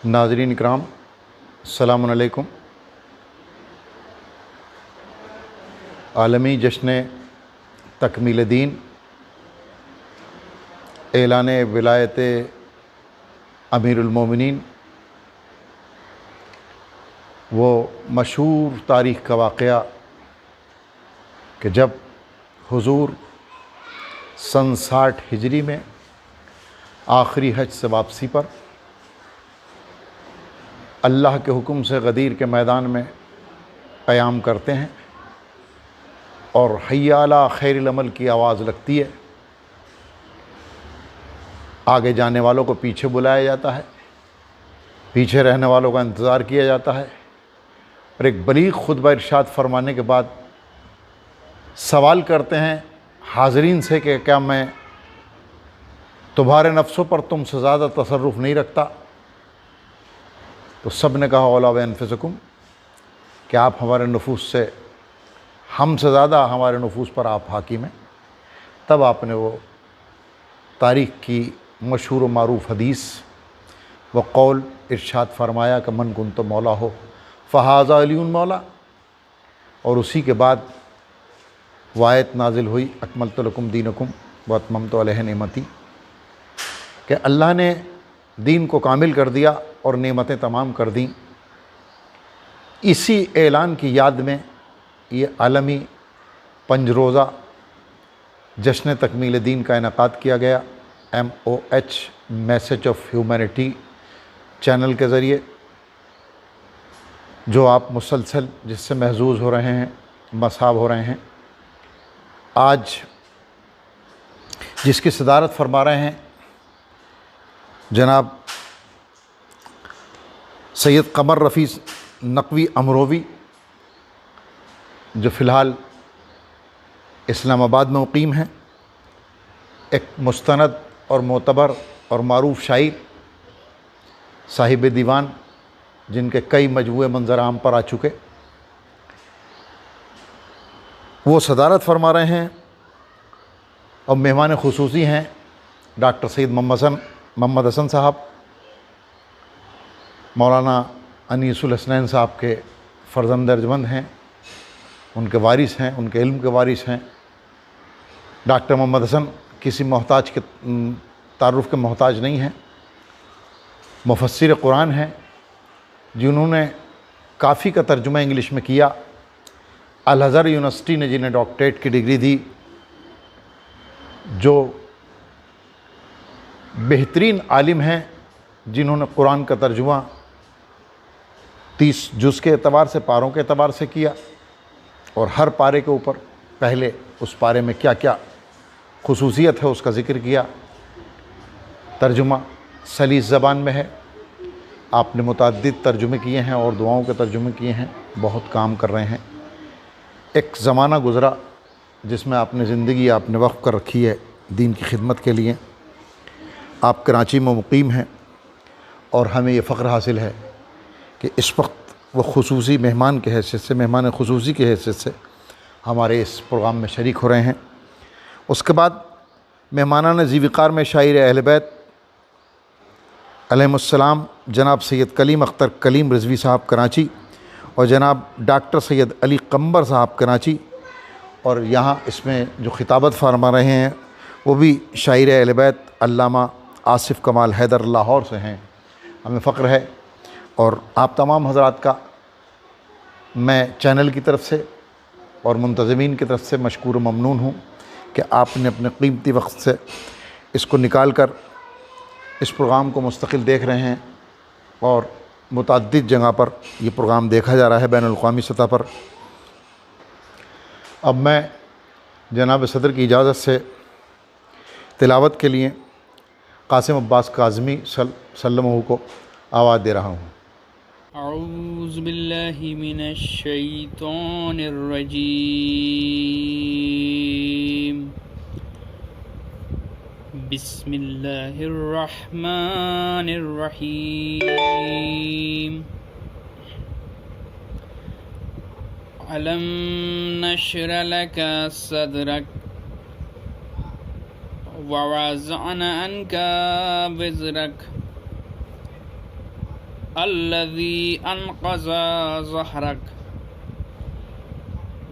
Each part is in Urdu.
ناظرین اکرام، السلام علیکم۔ عالمی جشن تکمیل دین، اعلان ولایت امیر المومنین، وہ مشہور تاریخ کا واقعہ کہ جب حضور سن 60 ہجری میں آخری حج سے واپسی پر اللہ کے حکم سے غدیر کے میدان میں قیام کرتے ہیں اور حی علی خیر العمل کی آواز لگتی ہے، آگے جانے والوں کو پیچھے بلایا جاتا ہے، پیچھے رہنے والوں کا انتظار کیا جاتا ہے، اور ایک بلیغ خطبہ ارشاد فرمانے کے بعد سوال کرتے ہیں حاضرین سے کہ کیا میں تمہارے نفسوں پر تم سے زیادہ تصرف نہیں رکھتا؟ تو سب نے کہا اولا بانفسکم، کہ آپ ہمارے نفوس سے، ہم سے زیادہ ہمارے نفوس پر آپ حاکم ہیں۔ تب آپ نے وہ تاریخ کی مشہور و معروف حدیث و قول ارشاد فرمایا کہ من کنت مولا ہو فہذا علی مولا، اور اسی کے بعد وہ آیت نازل ہوئی اکملت لکم دینکم واتممت علیہ نعمتی، کہ اللہ نے دین کو کامل کر دیا اور نعمتیں تمام کر دیں۔ اسی اعلان کی یاد میں یہ عالمی 5 روزہ جشن تکمیل دین کا انعقاد کیا گیا MOH message of humanity channel کے ذریعے، جو آپ مسلسل جس سے محظوظ ہو رہے ہیں، مصاب ہو رہے ہیں۔ آج جس کی صدارت فرما رہے ہیں جناب سید قمر رفیع نقوی امروی، جو فی الحال اسلام آباد میں مقیم ہیں، ایک مستند اور معتبر اور معروف شاعر، صاحب دیوان، جن کے کئی مجموعے منظر عام پر آ چکے، وہ صدارت فرما رہے ہیں، اور مہمان خصوصی ہیں ڈاکٹر سید محمد حسن صاحب، مولانا انیس الحسنین صاحب کے فرزند ارجمند ہیں، ان کے وارث ہیں، ان کے علم کے وارث ہیں۔ ڈاکٹر محمد حسن کسی محتاج کے تعارف کے محتاج نہیں ہیں، مفسر قرآن ہیں، جنہوں نے کافی کا ترجمہ انگلش میں کیا۔ الازہر یونیورسٹی نے جنہیں ڈاکٹریٹ کی ڈگری دی، جو بہترین عالم ہیں، جنہوں نے قرآن کا ترجمہ 30 جز کے اعتبار سے، پاروں کے اعتبار سے کیا، اور ہر پارے کے اوپر پہلے اس پارے میں کیا کیا خصوصیت ہے اس کا ذکر کیا۔ ترجمہ سلیس زبان میں ہے، آپ نے متعدد ترجمے کیے ہیں اور دعاؤں کے ترجمے کیے ہیں، بہت کام کر رہے ہیں۔ ایک زمانہ گزرا جس میں آپ نے زندگی آپ نے وقف کر رکھی ہے دین کی خدمت کے لیے۔ آپ کراچی میں مقیم ہیں، اور ہمیں یہ فخر حاصل ہے کہ اس وقت وہ خصوصی مہمان کے حیثیت سے، مہمان خصوصی کی حیثیت سے ہمارے اس پروگرام میں شریک ہو رہے ہیں۔ اس کے بعد مہمانان ذی وقار میں شاعر اہل بیت علیہم السلام جناب سید کلیم اختر کلیم رضوی صاحب کراچی، اور جناب ڈاکٹر سید علی قمبر صاحب کراچی، اور یہاں اس میں جو خطابت فرما رہے ہیں وہ بھی شاعر اہل بیت علامہ آصف کمال حیدر لاہور سے ہیں۔ ہمیں فخر ہے، اور آپ تمام حضرات کا میں چینل کی طرف سے اور منتظمین کی طرف سے مشکور و ممنون ہوں کہ آپ نے اپنے قیمتی وقت سے اس کو نکال کر اس پروگرام کو مستقل دیکھ رہے ہیں، اور متعدد جگہ پر یہ پروگرام دیکھا جا رہا ہے بین الاقوامی سطح پر۔ اب میں جناب صدر کی اجازت سے تلاوت کے لیے قاسم عباس کاظمی سلمہ کو آواز دے رہا ہوں۔ اعوذ باللہ من الشیطان الرجیم، بسم اللہ الرحمن الرحیم۔ علم نشرح لک صدرک ووضعنا عنك وزرك الذي أنقض ظهرك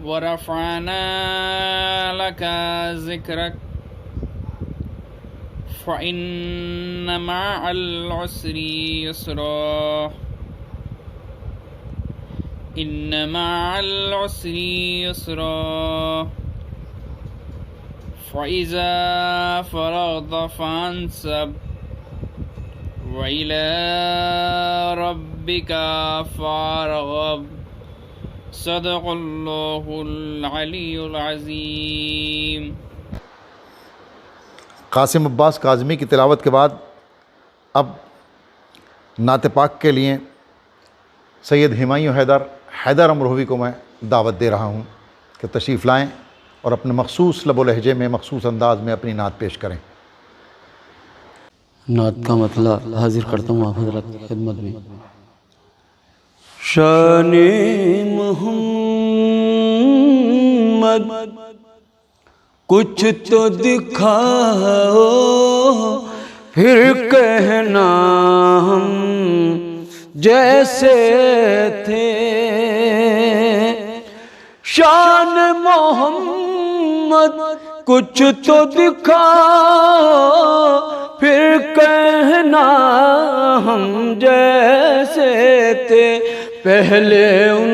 ورفعنا لك ذكرك فإن مع العسر يسرا إن مع العسر يسرا فإذا فرغت فانصب وإلى ربك فارغب صدق اللہ العلی العظیم۔ قاسم عباس کاظمی کی تلاوت کے بعد اب نعت پاک کے لیے سید ہمایوں حیدر امروہوی کو میں دعوت دے رہا ہوں کہ تشریف لائیں اور اپنے مخصوص لب و لہجے میں مخصوص انداز میں اپنی نعت پیش کریں۔ نعت کا مطلع حاضر کرتا ہوں آپ حضرت کی خدمت میں۔ شان محمد کچھ تو دکھاؤ پھر کہنا ہم جیسے تھے۔ شان محمد کچھ تو دکھاؤ پھر کہنا ہم جیسے تھے۔ پہلے ان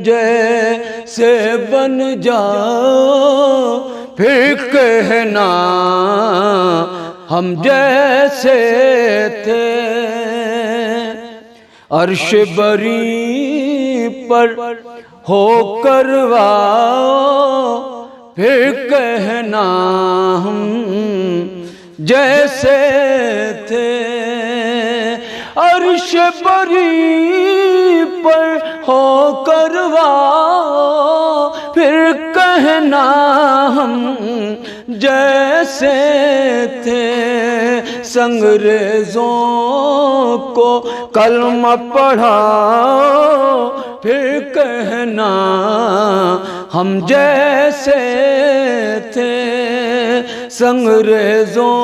جیسے بن جاؤ پھر کہنا ہم جیسے تھے۔ عرش بری پر ہو کر آؤ پھر کہنا ہم جیسے تھے۔ عرش بری پر ہو کر آؤ پھر کہنا ہم جیسے تھے۔ سنگریزوں کو کلمہ پڑھاؤ پھر کہنا ہم جیسے تھے۔ سنگریزوں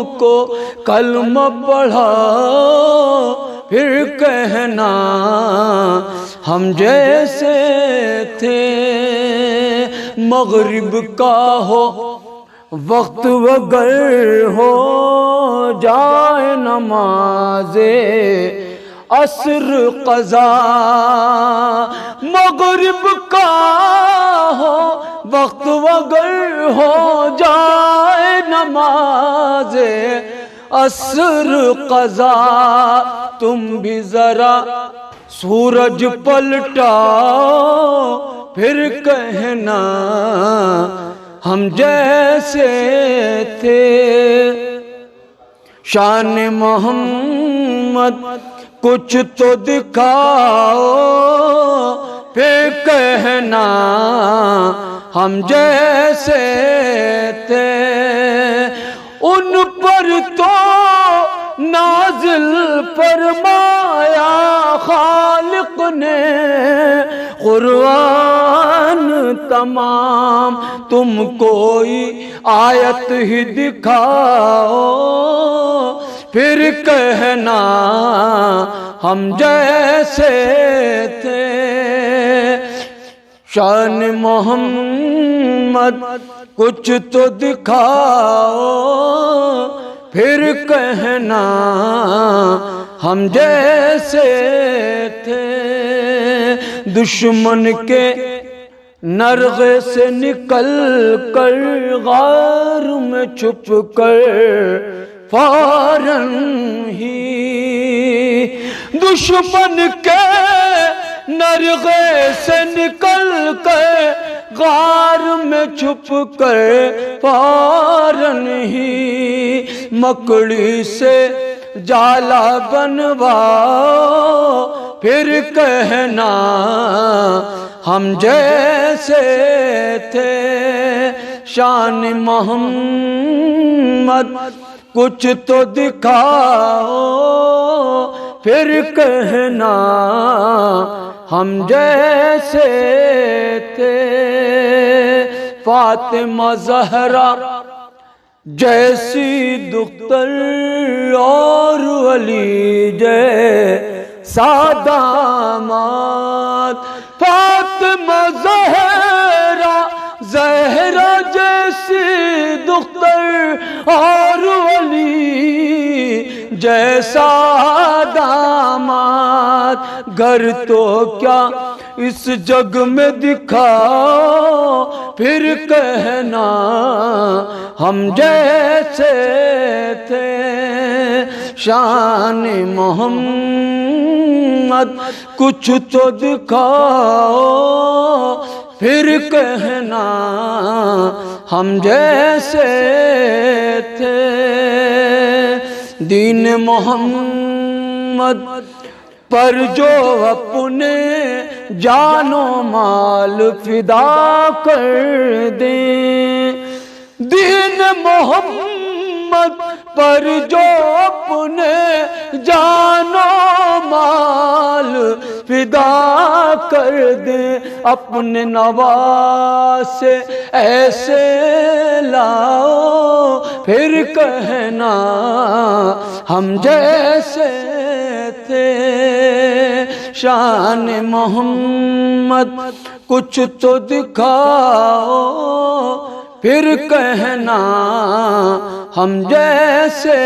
کو کلمہ پڑھاؤ پھر کہنا ہم جیسے تھے۔ مغرب کا ہو وقت وگر ہو جائے نماز عصر قضا۔ مغرب کا ہو وقت وگر ہو جائے نماز عصر قضا۔ تم بھی ذرا سورج پلٹاؤ پھر کہنا ہم جیسے تھے۔ شان محمد کچھ تو دکھاؤ پھر کہنا ہم جیسے تھے۔ ان پر تو نازل فرمایا خالق نے قرآن تمام۔ تم کوئی آیت ہی دکھاؤ پھر کہنا ہم جیسے تھے۔ شان محمد کچھ تو دکھاؤ پھر کہنا ہم جیسے تھے۔ دشمن کے نرغے سے نکل کر غار میں چھپ کر فوراً ہی۔ دشمن کے نرغے سے نکل کر غار میں چھپ کر فوراً ہی مکڑی سے جالا بنواؤ پھر کہنا ہم جیسے تھے۔ شان محمد کچھ تو دکھاؤ پھر کہنا ہم جیسے تھے۔ فاطمہ زہرا جیسی دختر اور علی جیسے سادامات فاطمہ زہرا جیسی دختر اور علی جیسا داماد گھر تو کیا اس جگ میں دکھاؤ پھر کہنا ہم جیسے تھے شان محمد کچھ تو دکھاؤ پھر کہنا ہم جیسے تھے دین محمد پر جو اپنے جان و مال فدا کر دیں دین محمد پر جو اپنے جان و مال فدا کر دیں اپنے نواسے ایسے لاؤ پھر کہنا ہم جیسے تھے شان محمد کچھ تو دکھاؤ پھر کہنا ہم جیسے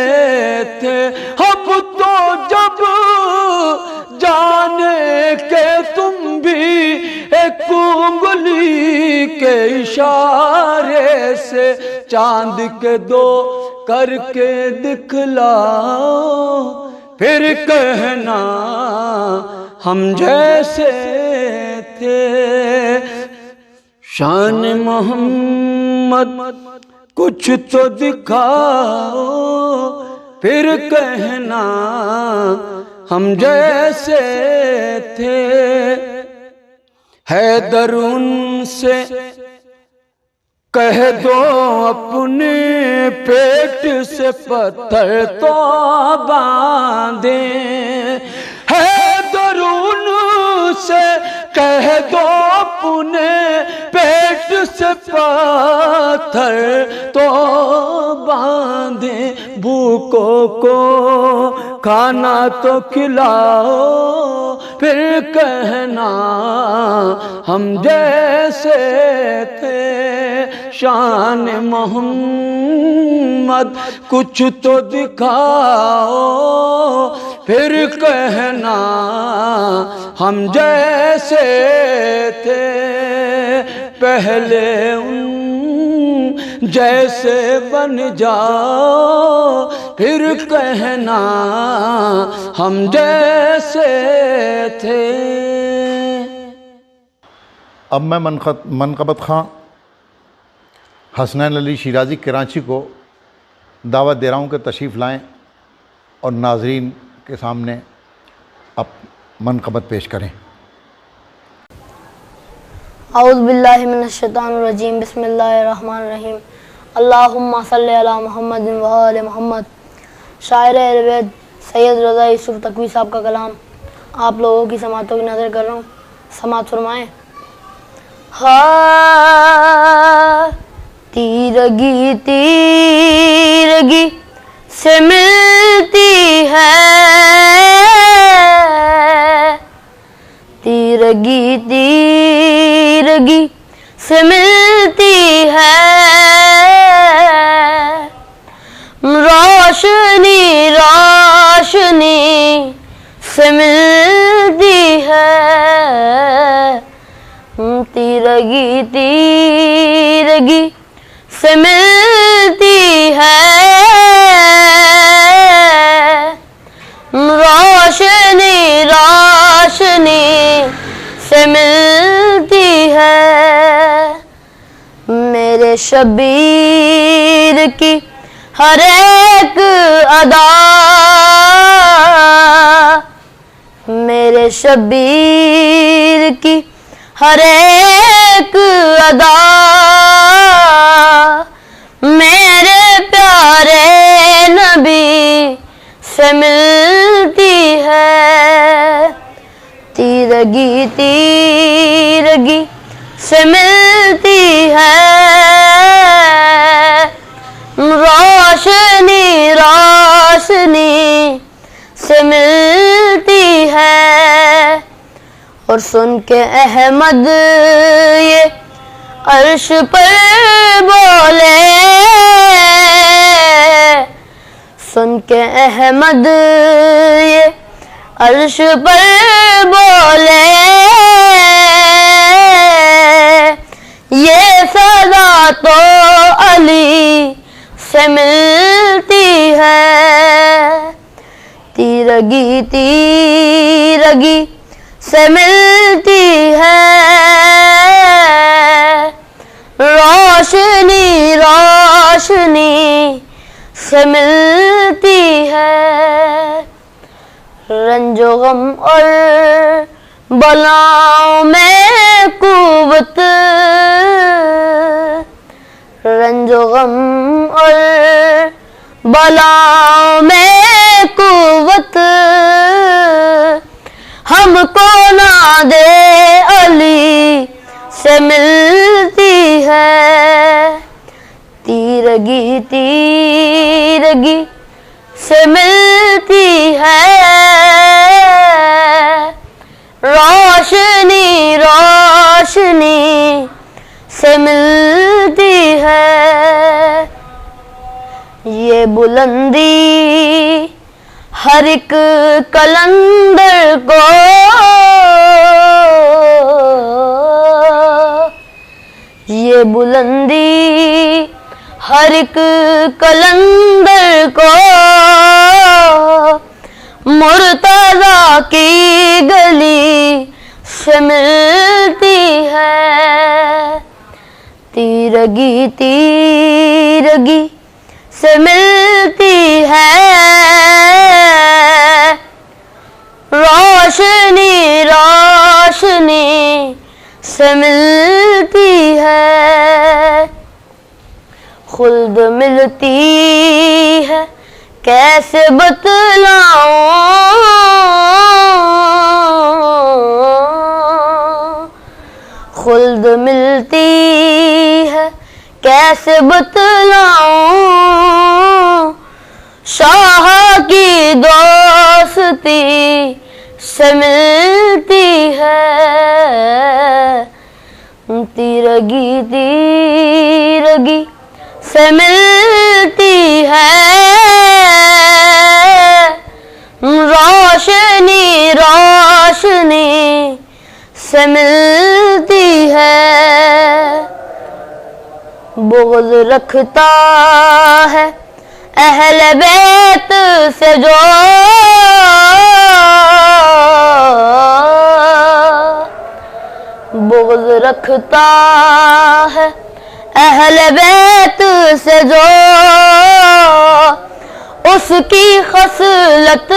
تھے اب تو جب جانے کہ تم بھی ایک انگلی کے اشارے سے چاند کے دو کر کے دکھلاؤ پھر کہنا ہم جیسے تھے شان محمد کچھ تو دکھاؤ پھر کہنا ہم جیسے تھے حیدر ان سے کہہ دو اپنے پیٹ سے پتھر تو باندھیں حیدر ان سے کہہ دو اپنے پیٹ سے پتھر تو باندھیں بھوکوں کو کھانا تو کھلاؤ پھر کہنا ہم جیسے تھے شان محمد کچھ تو دکھاؤ پھر کہنا ہم جیسے تھے پہلے ان جیسے بن جاؤ پھر کہنا ہم جیسے تھے اب میں منقبت خان حسنین علی شیرازی کراچی کو دعوت دے رہا ہوں کہ تشریف لائیں اور ناظرین کے سامنے اب منقبت پیش کریں اعوذ باللہ من الشیطان الرجیم بسم اللہ الرحمن الرحیم اللہم صلی علی محمد و آل محمد شاعر اہل بیت سید رضا یوسف تقوی صاحب کا کلام آپ لوگوں کی سماعتوں کی نظر کر رہا ہوں سماعت فرمائیں تیرگی تیرگی سے ملتی ہے تیرگی تیرگی سے ملتی ہے روشنی روشنی سے ملتی ہے تیرگی تیرگی سے ملتی ہے روشنی روشنی سے ملتی ہے میرے شبیر کی ہر ایک ادا میرے شبیر کی ہر ایک ادا میرے پیارے نبی سے ملتی ہے تیرگی تیرگی سے ملتی ہے روشنی روشنی سے ملتی ہے اور سن کے احمد یہ عرش پر بولے، سن کے احمد یہ عرش پر بولے، یہ سزا تو علی سے ملتی ہے، تیرگی تیرگی سے ملتی ہے، روشنی روشنی سے ملتی ہے، رنج و غم اور بلاؤں میں قوت، رنج و غم اور بلاؤں میں قوت، ہم کو نہ دے علی سے ملتی ہے، تیرگی تیرگی سے ملتی ہے، روشنی روشنی سے ملتی ہے، یہ بلندی ہر ایک کلندر کو، یہ بلندی ہر ایک کلندر کو، مرتضیٰ کی گلی سے ملتی ہے، تیرگی تیرگی سے ملتی ہے، روشنی روشنی سے ملتی ہے، خلد ملتی ہے کیسے بتلاؤں، خلد ملتی ہے کیسے بتلاؤں، شاہ کی دوستی سے ملتی ہے، تیرگی تیرگی سے ملتی ہے، روشنی روشنی سے ملتی ہے، بغض رکھتا ہے اہل بیت سے جو، بغض رکھتا ہے اہل بیت سے جو، اس کی خصلت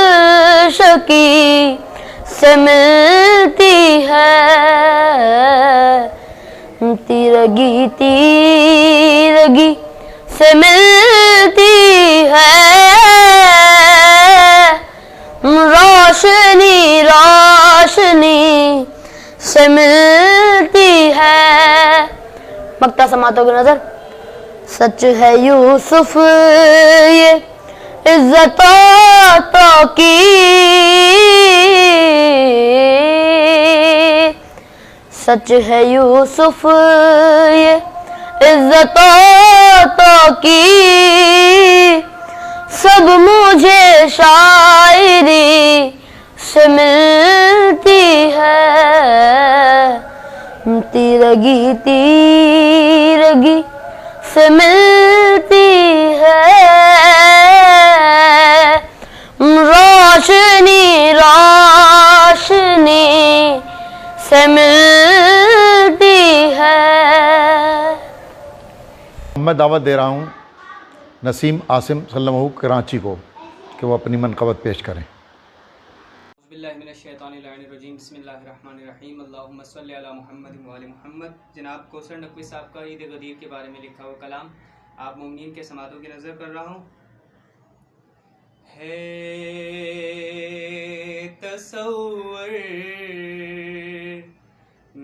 شکی سے ملتی ہے، تیرگی تیرگی سے ملتی ہے، روشنی روشنی سے ملتی ہے، مقطع سماعتوں کی نظر، سچ ہے یوسف یہ عزتوں کی، سچ ہے یوسف یہ عزتوں کی، سب مجھے شاعری سے ملتی ہے، تیرگی تیرگی سے ملتی ہے، روشنی روشنی سے ملتی ہے۔ میں دعوت دے رہا ہوں نسیم عاصم صلی اللہ علیہ وسلم کراچی کو کہ وہ اپنی منقبت پیش کریں۔ باللہ من الشیطان اللعین الرجیم، بسم اللہ الرحمن الرحیم، اللہم صلی علی محمد و آل محمد۔ جناب کوثر نقوی صاحب کا عید غدیر کے بارے میں لکھا ہوا کلام آپ مومنین کے سماعتوں کی نظر کر رہا ہوں۔ ہے تصور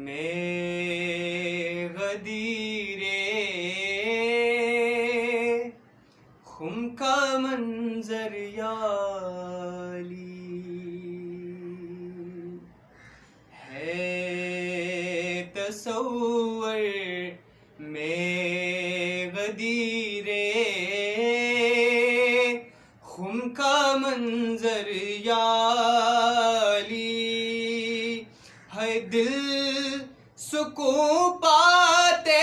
میں غدیرے خم کا منظر یالی، ہے تصور میں غدیر خم کا منظر یا علی ہے دل سکون پاتے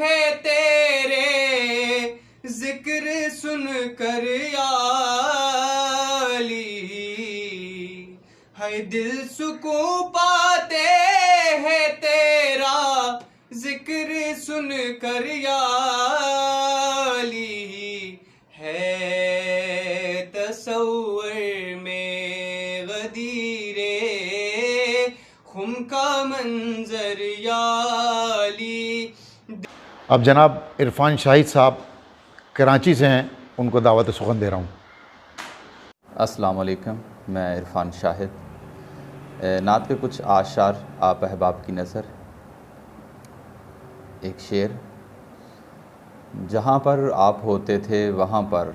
ہیں تیرے ذکر سن کر یا علی ہے دل سکون پاتے ہیں تیرا ذکر سن کر یا علی ہے تصور میں غدیر خم کا منظر یا علی. اب جناب عرفان شاہد صاحب کراچی سے ہیں، ان کو دعوت سخن دے رہا ہوں. السلام علیکم، میں عرفان شاہد. نعت کے کچھ اعشار آپ احباب کی نظر. ایک شعر. جہاں پر آپ ہوتے تھے وہاں پر،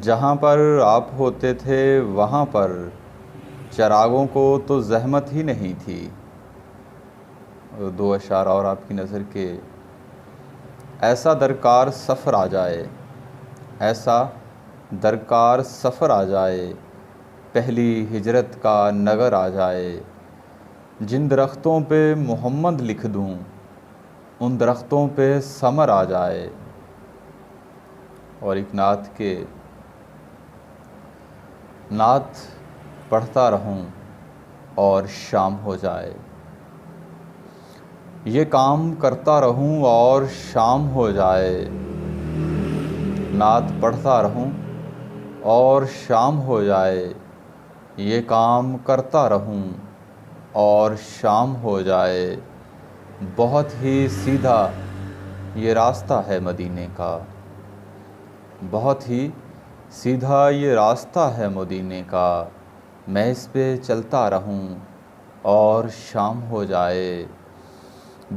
جہاں پر آپ ہوتے تھے وہاں پر چراغوں کو تو زحمت ہی نہیں تھی. دو اشعار اور آپ کی نظر کے. ایسا درکار سفر آ جائے، ایسا درکار سفر آ جائے، پہلی ہجرت کا نگر آ جائے، جن درختوں پہ محمد لکھ دوں ان درختوں پہ ثمر آ جائے. اور ایک نعت کے نعت پڑھتا رہوں اور شام ہو جائے، یہ کام کرتا رہوں اور شام ہو جائے. نعت پڑھتا رہوں اور شام ہو جائے، یہ کام کرتا رہوں اور شام ہو جائے. بہت ہی سیدھا یہ راستہ ہے مدینے کا، بہت ہی سیدھا یہ راستہ ہے مدینے کا، میں اس پہ چلتا رہوں اور شام ہو جائے.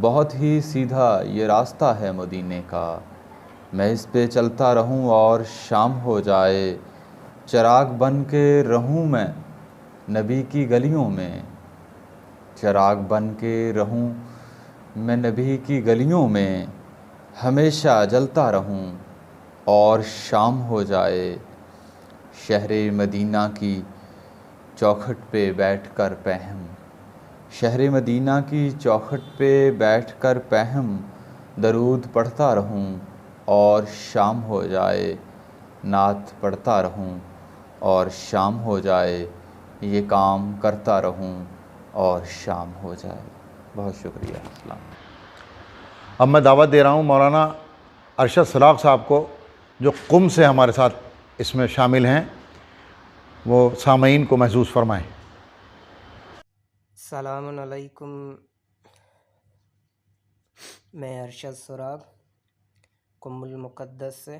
بہت ہی سیدھا یہ راستہ ہے مدینے کا، میں اس پہ چلتا رہوں اور شام ہو جائے. چراغ بن کے رہوں میں نبی کی گلیوں میں، چراغ بن کے رہوں میں نبی کی گلیوں میں، ہمیشہ جلتا رہوں اور شام ہو جائے. شہر مدینہ کی چوکھٹ پہ بیٹھ کر پہم، شہر مدینہ کی چوکھٹ پہ بیٹھ کر پہم، درود پڑھتا رہوں اور شام ہو جائے. نعت پڑھتا رہوں اور شام ہو جائے، یہ کام کرتا رہوں اور شام ہو جائے. بہت شکریہ. السلام. اب میں دعوت دے رہا ہوں مولانا ارشد سراغ صاحب کو، جو قم سے ہمارے ساتھ اس میں شامل ہیں، وہ سامعین کو محظوظ فرمائیں. السلام علیکم. میں ارشد سراغ قم المقدس سے.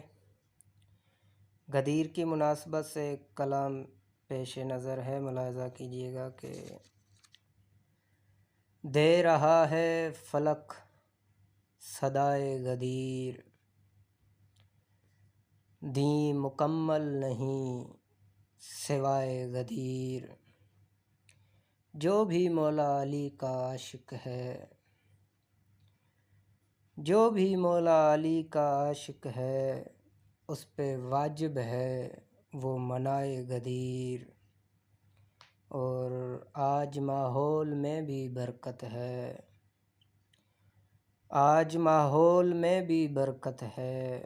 غدیر کی مناسبت سے ایک کلام پیش نظر ہے، ملاحظہ کیجیے گا کہ دے رہا ہے فلک صدائے غدیر، دیں مکمل نہیں سوائے غدیر. جو بھی مولا علی کا عاشق ہے، جو بھی مولا علی کا عاشق ہے، اس پہ واجب ہے وہ منائے غدیر. اور آج ماحول میں بھی برکت ہے، آج ماحول میں بھی برکت ہے،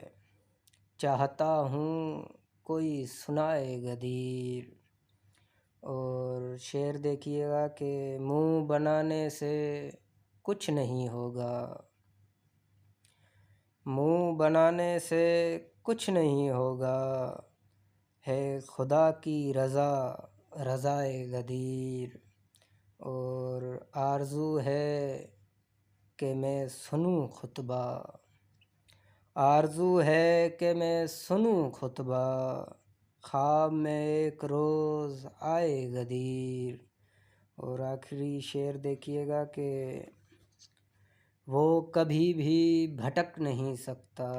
چاہتا ہوں کوئی سنائے غدیر. اور شعر دیکھیے گا کہ منہ بنانے سے کچھ نہیں ہوگا، منہ بنانے سے کچھ نہیں ہوگا، ہے خدا کی رضا رضائے غدیر. اور آرزو ہے کہ میں سنوں خطبہ، آرزو ہے کہ میں سنوں خطبہ، خواب میں ایک روز آئے غدیر. اور آخری شعر دیکھیے گا کہ وہ کبھی بھی بھٹک نہیں سکتا،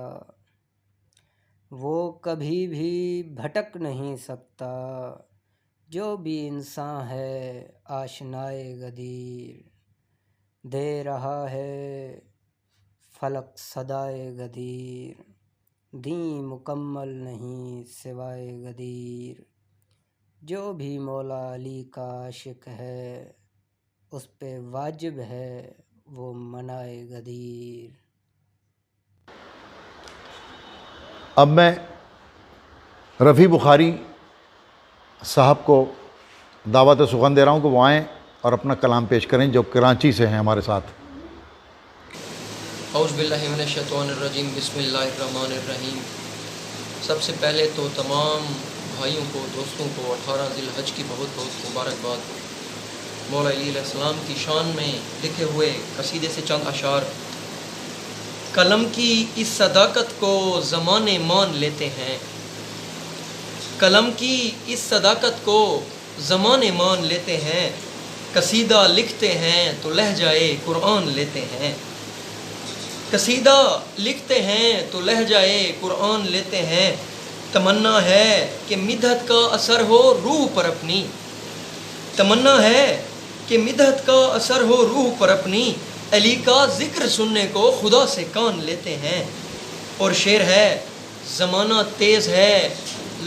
وہ کبھی بھی بھٹک نہیں سکتا، جو بھی انسان ہے آشنائے غدیر. دے رہا ہے فلک صدائے غدیر، دین مکمل نہیں سوائے غدیر، جو بھی مولا علی کا عاشق ہے اس پہ واجب ہے وہ منائے غدیر۔ اب میں رفیع بخاری صاحب کو دعوت سخن دے رہا ہوں کہ وہ آئیں اور اپنا کلام پیش کریں، جو کراچی سے ہیں ہمارے ساتھ۔ اعوذ باللہ من الشیطان الرجیم، بسم اللہ الرحمن الرحیم۔ سب سے پہلے تو تمام بھائیوں کو، دوستوں کو 18 ذی الحج کی بہت بہت مبارکباد۔ مولا علی علیہ السلام کی شان میں لکھے ہوئے قصیدے سے چند اشعار۔ قلم کی اس صداقت کو زمانے مان لیتے ہیں، قلم کی اس صداقت کو زمانے مان لیتے ہیں، قصیدہ لکھتے ہیں تو لہجۂ قرآن لیتے ہیں، قصیدہ لکھتے ہیں تو لہجۂ قرآن لیتے ہیں، تمنا ہے کہ مدحت کا اثر ہو روح پر اپنی، تمنا ہے کہ مدحت کا اثر ہو روح پر اپنی، علی کا ذکر سننے کو خدا سے کان لیتے ہیں۔ اور شعر ہے، زمانہ تیز ہے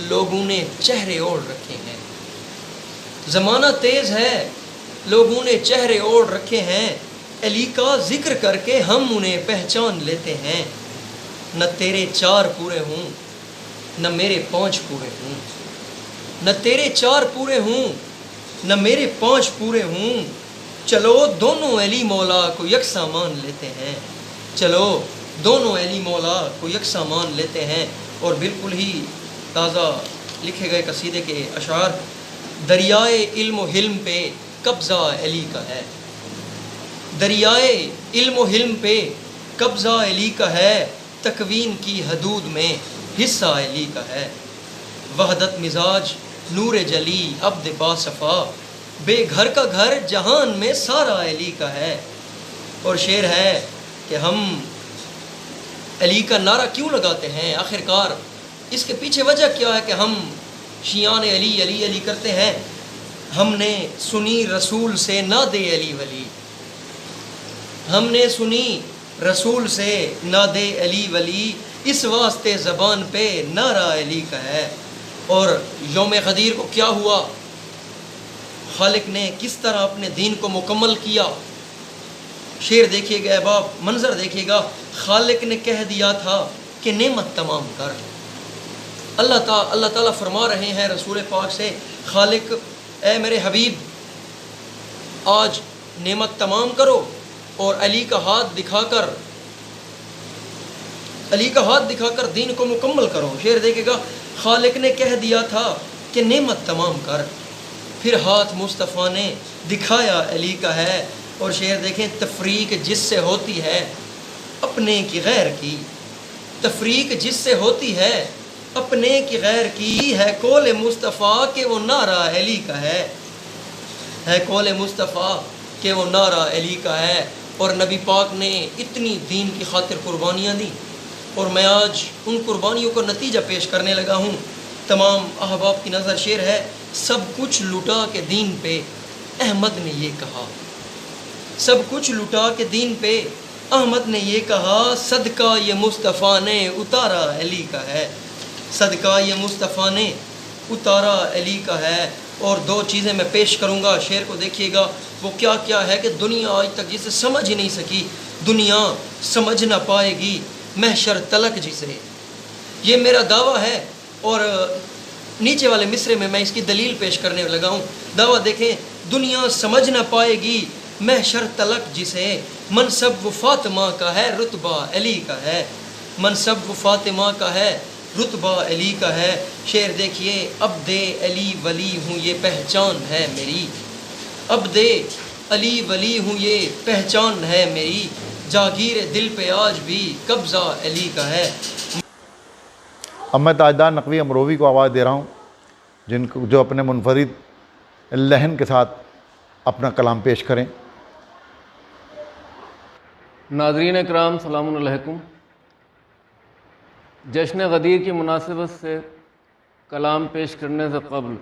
لوگوں نے چہرے اوڑھ رکھے ہیں، زمانہ تیز ہے لوگوں نے چہرے اوڑھ رکھے ہیں، علی کا ذکر کر کے ہم انہیں پہچان لیتے ہیں، نہ تیرے 4 پورے ہوں نہ میرے 5 پورے ہوں، نہ تیرے 4 پورے ہوں نہ میرے 5 پورے ہوں، چلو دونوں علی مولا کو یکساں مان لیتے ہیں، چلو دونوں علی مولا کو یکساں مان لیتے ہیں۔ اور بالکل ہی تازہ لکھے گئے قصیدے کے اشعار، دریائے علم و حلم پہ قبضہ علی کا ہے، دریائے علم و حلم پہ قبضہ علی کا ہے، تکوین کی حدود میں حصہ علی کا ہے، وحدت مزاج نور جلی عبد با صفا، بے گھر کا گھر جہان میں سارا علی کا ہے۔ اور شعر ہے کہ ہم علی کا نعرہ کیوں لگاتے ہیں، آخرکار اس کے پیچھے وجہ کیا ہے کہ ہم شیعان علی علی علی کرتے ہیں؟ ہم نے سنی رسول سے نہ دے علی ولی، ہم نے سنی رسول سے نہ دے علی ولی، اس واسطے زبان پہ نعرہ علی کا ہے۔ اور یوم غدیر کو کیا ہوا، خالق نے کس طرح اپنے دین کو مکمل کیا، شعر دیکھیے گا احباب، منظر دیکھیے گا، خالق نے کہہ دیا تھا کہ نعمت تمام کر، اللہ تعالیٰ فرما رہے ہیں رسول پاک سے، خالق اے میرے حبیب آج نعمت تمام کرو اور علی کا ہاتھ دکھا کر دین کو مکمل کرو۔ شعر دیکھے گا، خالق نے کہہ دیا تھا کہ نعمت تمام کر، پھر ہاتھ مصطفیٰ نے دکھایا علی کا ہے۔ اور شعر دیکھیں، تفریق جس سے ہوتی ہے اپنے کی غیر کی، تفریق جس سے ہوتی ہے اپنے کی غیر کی، ہے قول مصطفیٰ کہ وہ نعرہ علی کا ہے، ہے قول مصطفیٰ کہ وہ نعرہ علی کا ہے۔ اور نبی پاک نے اتنی دین کی خاطر قربانیاں دی، اور میں آج ان قربانیوں کو نتیجہ پیش کرنے لگا ہوں۔ تمام احباب کی نظر شعر ہے، سب کچھ لٹا کے دین پہ احمد نے یہ کہا، سب کچھ لٹا کے دین پہ احمد نے یہ کہا، صدقہ یہ مصطفیٰ نے اتارا علی کا ہے، صدقہ یہ مصطفیٰ نے اتارا علی کا ہے۔ اور 2 چیزیں میں پیش کروں گا، شعر کو دیکھیے گا، وہ کیا کیا ہے کہ دنیا آج تک جسے سمجھ ہی نہیں سکی، دنیا سمجھ نہ پائے گی محشر تلک جسے، یہ میرا دعویٰ ہے۔ اور نیچے والے مصرے میں اس کی دلیل پیش کرنے لگا ہوں، دعویٰ دیکھیں، دنیا سمجھ نہ پائے گی محشر تلک جسے، منصب و فاطمہ کا ہے رتبہ علی کا ہے، منصب و فاطمہ کا ہے رتبہ علی کا ہے۔ شعر دیکھیے، عبد علی ولی ہوں یہ پہچان ہے میری، عبد علی ولی ہوں یہ پہچان ہے میری، جاگیر دل پہ آج بھی قبضہ علی کا ہے۔ اب میں تاجدار نقوی امروی کو آواز دے رہا ہوں، جو اپنے منفرد لحن کے ساتھ اپنا کلام پیش کریں۔ ناظرین اکرام، سلام علیکم۔ جشن غدیر کی مناسبت سے کلام پیش کرنے سے قبل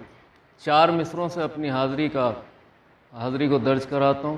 4 مصروں سے اپنی حاضری کو درج کراتا ہوں۔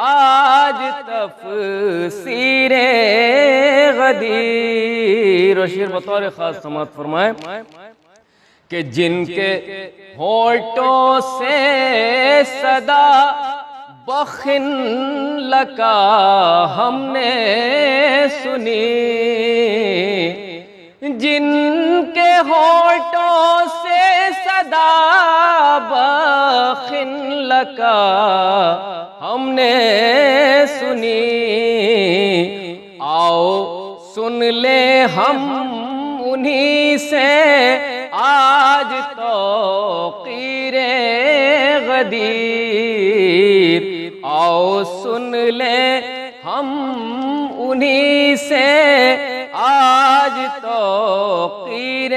آج تفسیر غدیر. اور شعر بطور خاص سماعت فرمائے کہ جن کے ہونٹوں سے صدا بخن لکا ہم نے سنی، جن کے ہونٹوں سے صدا بخن لکا ہم نے سنی، آؤ سن لیں ہم انہی سے آج توقیر غدیر. آؤ سن لیں ہم انہی سے آج توقیر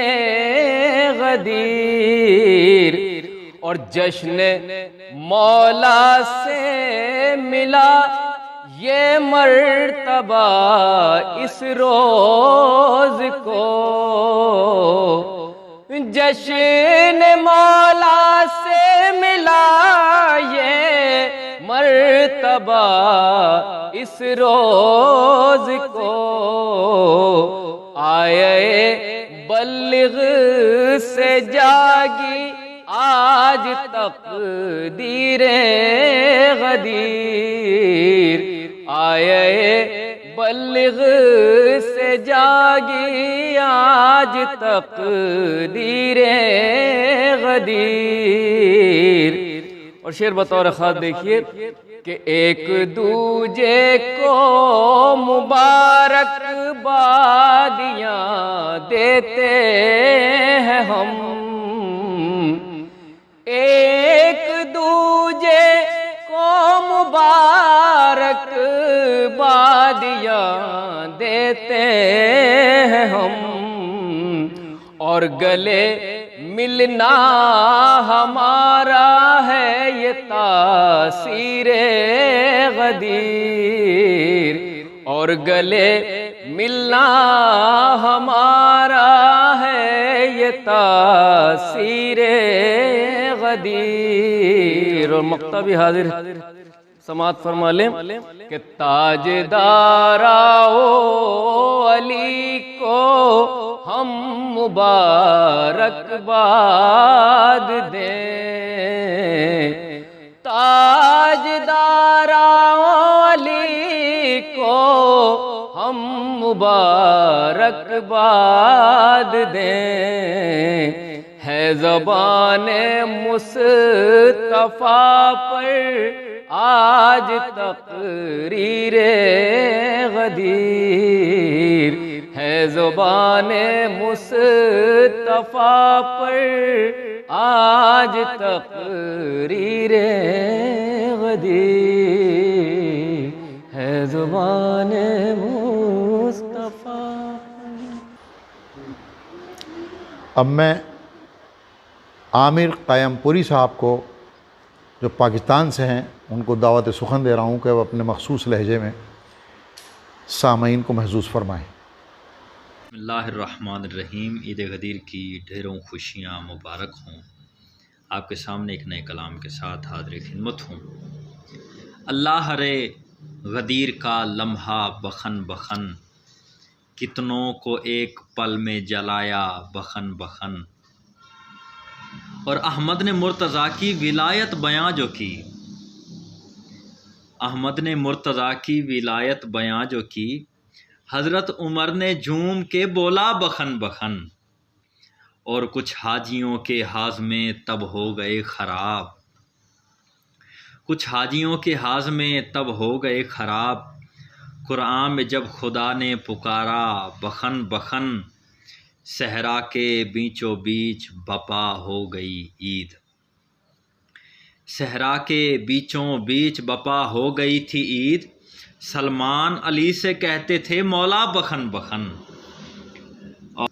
غدیر. اور جشن مولا سے ملا یہ مرتبہ اس روز کو، جشن مولا سے ملا یہ مرتبہ اس روز کو. آئے بلغ سے جاگی آج تقدیر غدیر. آئے بلغ سے جاگی آج تقدیر غدیر. اور شعر بطور خاص دیکھیے کہ ایک دوجے کو مبارک بادیاں دیتے ہیں ہم، ایک دوجے کو مبارک بادیاں دیتے ہیں ہم، اور گلے ملنا ہمارا ہے یہ تاثیر غدیر. اور گلے ملنا ہمارا ہے یہ تاثیر غدیر. اور مقطع بھی حاضر ہے، سماعت فرما لیں کہ تاجداراؤ علی کو ہم مبارکباد دیں، تاجداراؤ علی کو ہم مبارکباد دیں. ہے زبان مصطفیٰ پر آج تقریر غدیر، ہے زبان مصطفیٰ پر آج تقریر غدیر، ہے زبان مصطفیٰ. اب میں عامر قیم پوری صاحب کو جو پاکستان سے ہیں ان کو دعوت سخن دے رہا ہوں کہ وہ اپنے مخصوص لہجے میں سامعین کو محظوظ فرمائیں. بسم اللہ الرحمن الرحیم. عید غدیر کی ڈھیروں خوشیاں مبارک ہوں. آپ کے سامنے ایک نئے کلام کے ساتھ حاضر خدمت ہوں. اللہ رے غدیر کا لمحہ بخن بخن، کتنوں کو ایک پل میں جلایا بخن بخن. اور احمد نے مرتضیٰ کی ولایت بیاں جو کی، احمد نے مرتضیٰ کی ولایت بیاں جو کی، حضرت عمر نے جھوم کے بولا بخن بخن. اور کچھ حاجیوں کے ہاضمے تب ہو گئے خراب، کچھ حاجیوں کے ہاضمے تب ہو گئے خراب. قرآن میں جب خدا نے پکارا بخن بخن، صحرا کے بیچوں بیچ بپا ہو گئی عید. صحرا کے بیچوں بیچ بپا ہو گئی تھی عید. سلمان علی سے کہتے تھے مولا بخن بخن. اور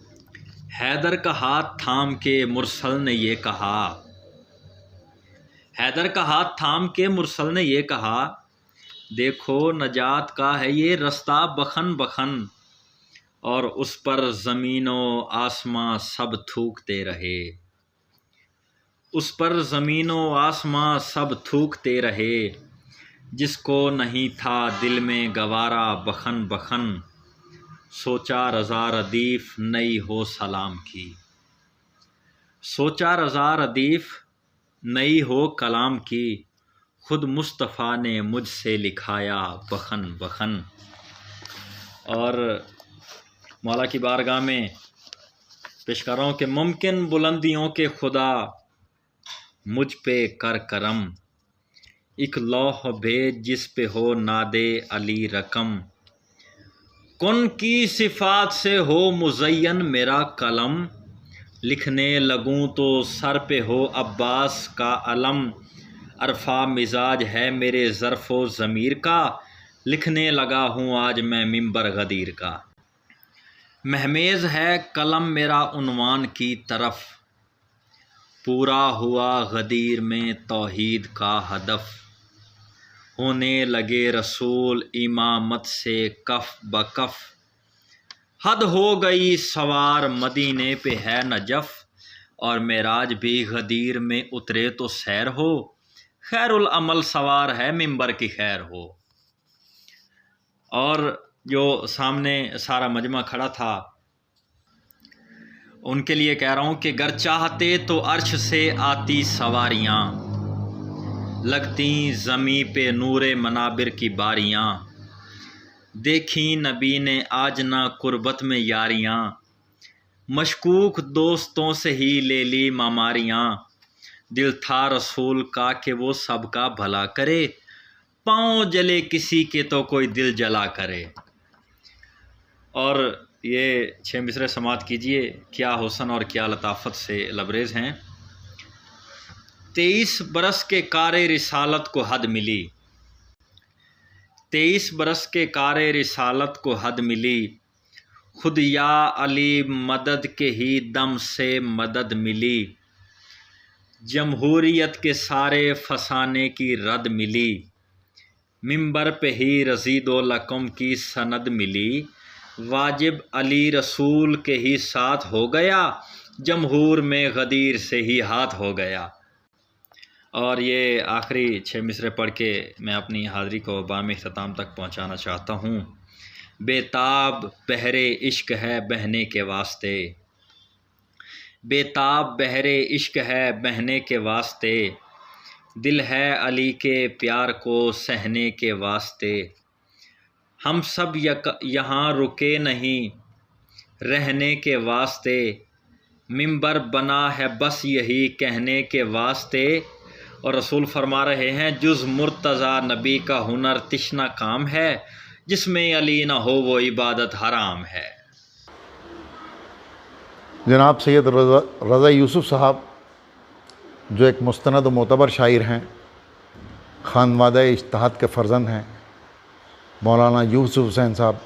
حیدر کا ہاتھ تھام کے مرسل نے یہ کہا، حیدر کا ہاتھ تھام کے مرسل نے یہ کہا، دیکھو نجات کا ہے یہ رستہ بخن بخن. اور اس پر زمین و آسماں سب تھوکتے رہے، اس پر زمین و آسماں سب تھوکتے رہے. جس کو نہیں تھا دل میں گوارا بخن بخن، سوچا رضا ردیف نئی ہو سلام کی، سوچا رضا ردیف نئی ہو کلام کی، خود مصطفیٰ نے مجھ سے لکھایا بخن بخن۔ اور مولا کی بارگاہ میں پیش کر رہا ہوں کہ ممکن بلندیوں کے خدا مجھ پہ کر کرم، ایک لوح بھیج جس پہ ہو ناد علی رقم، کن کی صفات سے ہو مزین میرا قلم، لکھنے لگوں تو سر پہ ہو عباس کا علم، عرفہ مزاج ہے میرے ظرف و ضمیر کا، لکھنے لگا ہوں آج میں منبر غدیر کا، مہمیز ہے قلم میرا عنوان کی طرف، پورا ہوا غدیر میں توحید کا ہدف، ہونے لگے رسول امامت سے کف بکف، حد ہو گئی سوار مدینے پہ ہے نجف، اور معراج بھی غدیر میں اترے تو سیر ہو، خیر العمل سوار ہے منبر کی خیر ہو۔ اور جو سامنے سارا مجمع کھڑا تھا ان کے لیے کہہ رہا ہوں کہ گر چاہتے تو عرش سے آتی سواریاں، لگتی زمیں پہ نور منابر کی باریاں، دیکھیں نبی نے آج نہ قربت میں یاریاں، مشکوک دوستوں سے ہی لے لی ماماریاں، دل تھا رسول کا کہ وہ سب کا بھلا کرے، پاؤں جلے کسی کے تو کوئی دل جلا کرے۔ اور یہ 6 مصرے سماعت کیجئے، کیا حسن اور کیا لطافت سے لبریز ہیں۔ 23 برس کے کار رسالت کو حد ملی، 23 برس کے کار رسالت کو حد ملی، خود یا علی مدد کے ہی دم سے مدد ملی، جمہوریت کے سارے فسانے کی رد ملی، منبر پہ ہی رزید و لقم کی سند ملی، واجب علی رسول کے ہی ساتھ ہو گیا، جمہور میں غدیر سے ہی ہاتھ ہو گیا۔ اور یہ آخری 6 مصرے پڑھ کے میں اپنی حاضری کو بام اختتام تک پہنچانا چاہتا ہوں۔ بےتاب بحر عشق ہے بہنے کے واسطے، بےتاب بحر عشق ہے بہنے کے واسطے، دل ہے علی کے پیار کو سہنے کے واسطے، ہم سب یہاں رکے نہیں رہنے کے واسطے، منبر بنا ہے بس یہی کہنے کے واسطے۔ اور رسول فرما رہے ہیں جز مرتضیٰ نبی کا ہنر تشنا کام ہے، جس میں علی نہ ہو وہ عبادت حرام ہے۔ جناب سید رضا یوسف صاحب جو ایک مستند و معتبر شاعر ہیں، خانوادہ اجتہاد کے فرزند ہیں، مولانا یوسف حسین صاحب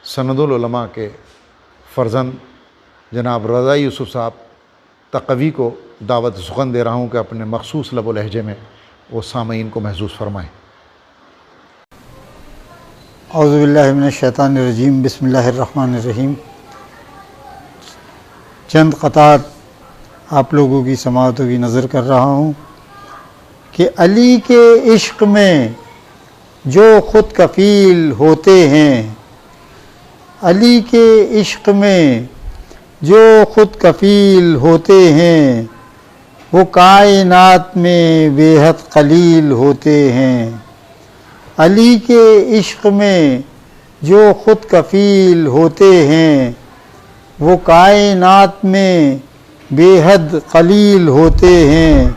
سند العلماء کے فرزند جناب رضا یوسف صاحب تقوی کو دعوت سخن دے رہا ہوں کہ اپنے مخصوص لب و لہجے میں وہ سامعین کو محظوظ فرمائیں۔ اعوذ باللہ من الشیطان الرجیم، بسم اللہ الرحمن الرحیم۔ چند قطعات آپ لوگوں کی سماعتوں کی نظر کر رہا ہوں کہ علی کے عشق میں جو خود کفیل ہوتے ہیں، علی کے عشق میں جو خود کفیل ہوتے ہیں، وہ کائنات میں بے حد قلیل ہوتے ہیں۔ علی کے عشق میں جو خود کفیل ہوتے ہیں، وہ کائنات میں بے حد قلیل ہوتے ہیں،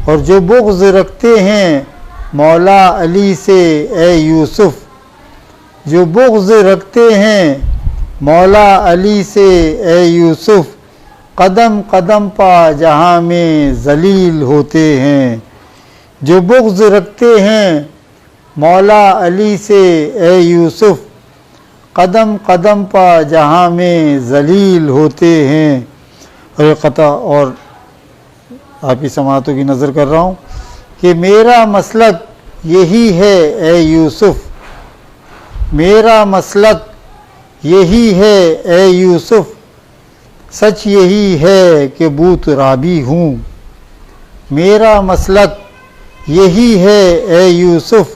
اور جو بغض رکھتے ہیں مولا علی سے اے یوسف، جو بغض رکھتے ہیں مولا علی سے اے یوسف، قدم قدم پا جہاں میں ذلیل ہوتے ہیں۔ جو بغض رکھتے ہیں مولا علی سے اے یوسف، قدم قدم پا جہاں میں ذلیل ہوتے ہیں۔ اور قطع اور آپ کی سماعتوں کی نظر کر رہا ہوں کہ میرا مسلک یہی ہے اے یوسف، میرا مسلک یہی ہے اے یوسف، سچ یہی ہے کہ بت رابی ہوں۔ میرا مسلک یہی ہے اے یوسف،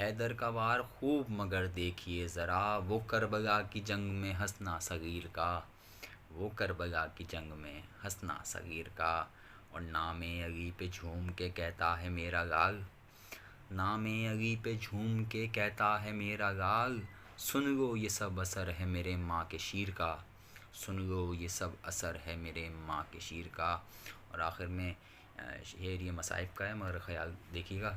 حیدر کا وار خوب مگر دیکھیے ذرا، وہ کربلا کی جنگ میں ہنسنا صغیر کا، وہ کربلا کی جنگ میں ہنسنا صغیر کا۔ اور نام علی پہ جھوم کے کہتا ہے میرا لال، نام علی پہ جھوم کے کہتا ہے میرا لال، سن لو یہ سب اثر ہے میرے ماں کے شیر کا، سن لو یہ سب اثر ہے میرے ماں کے شیر کا۔ اور آخر میں شعر یہ مصائب کا ہے، مگر خیال دیکھیے گا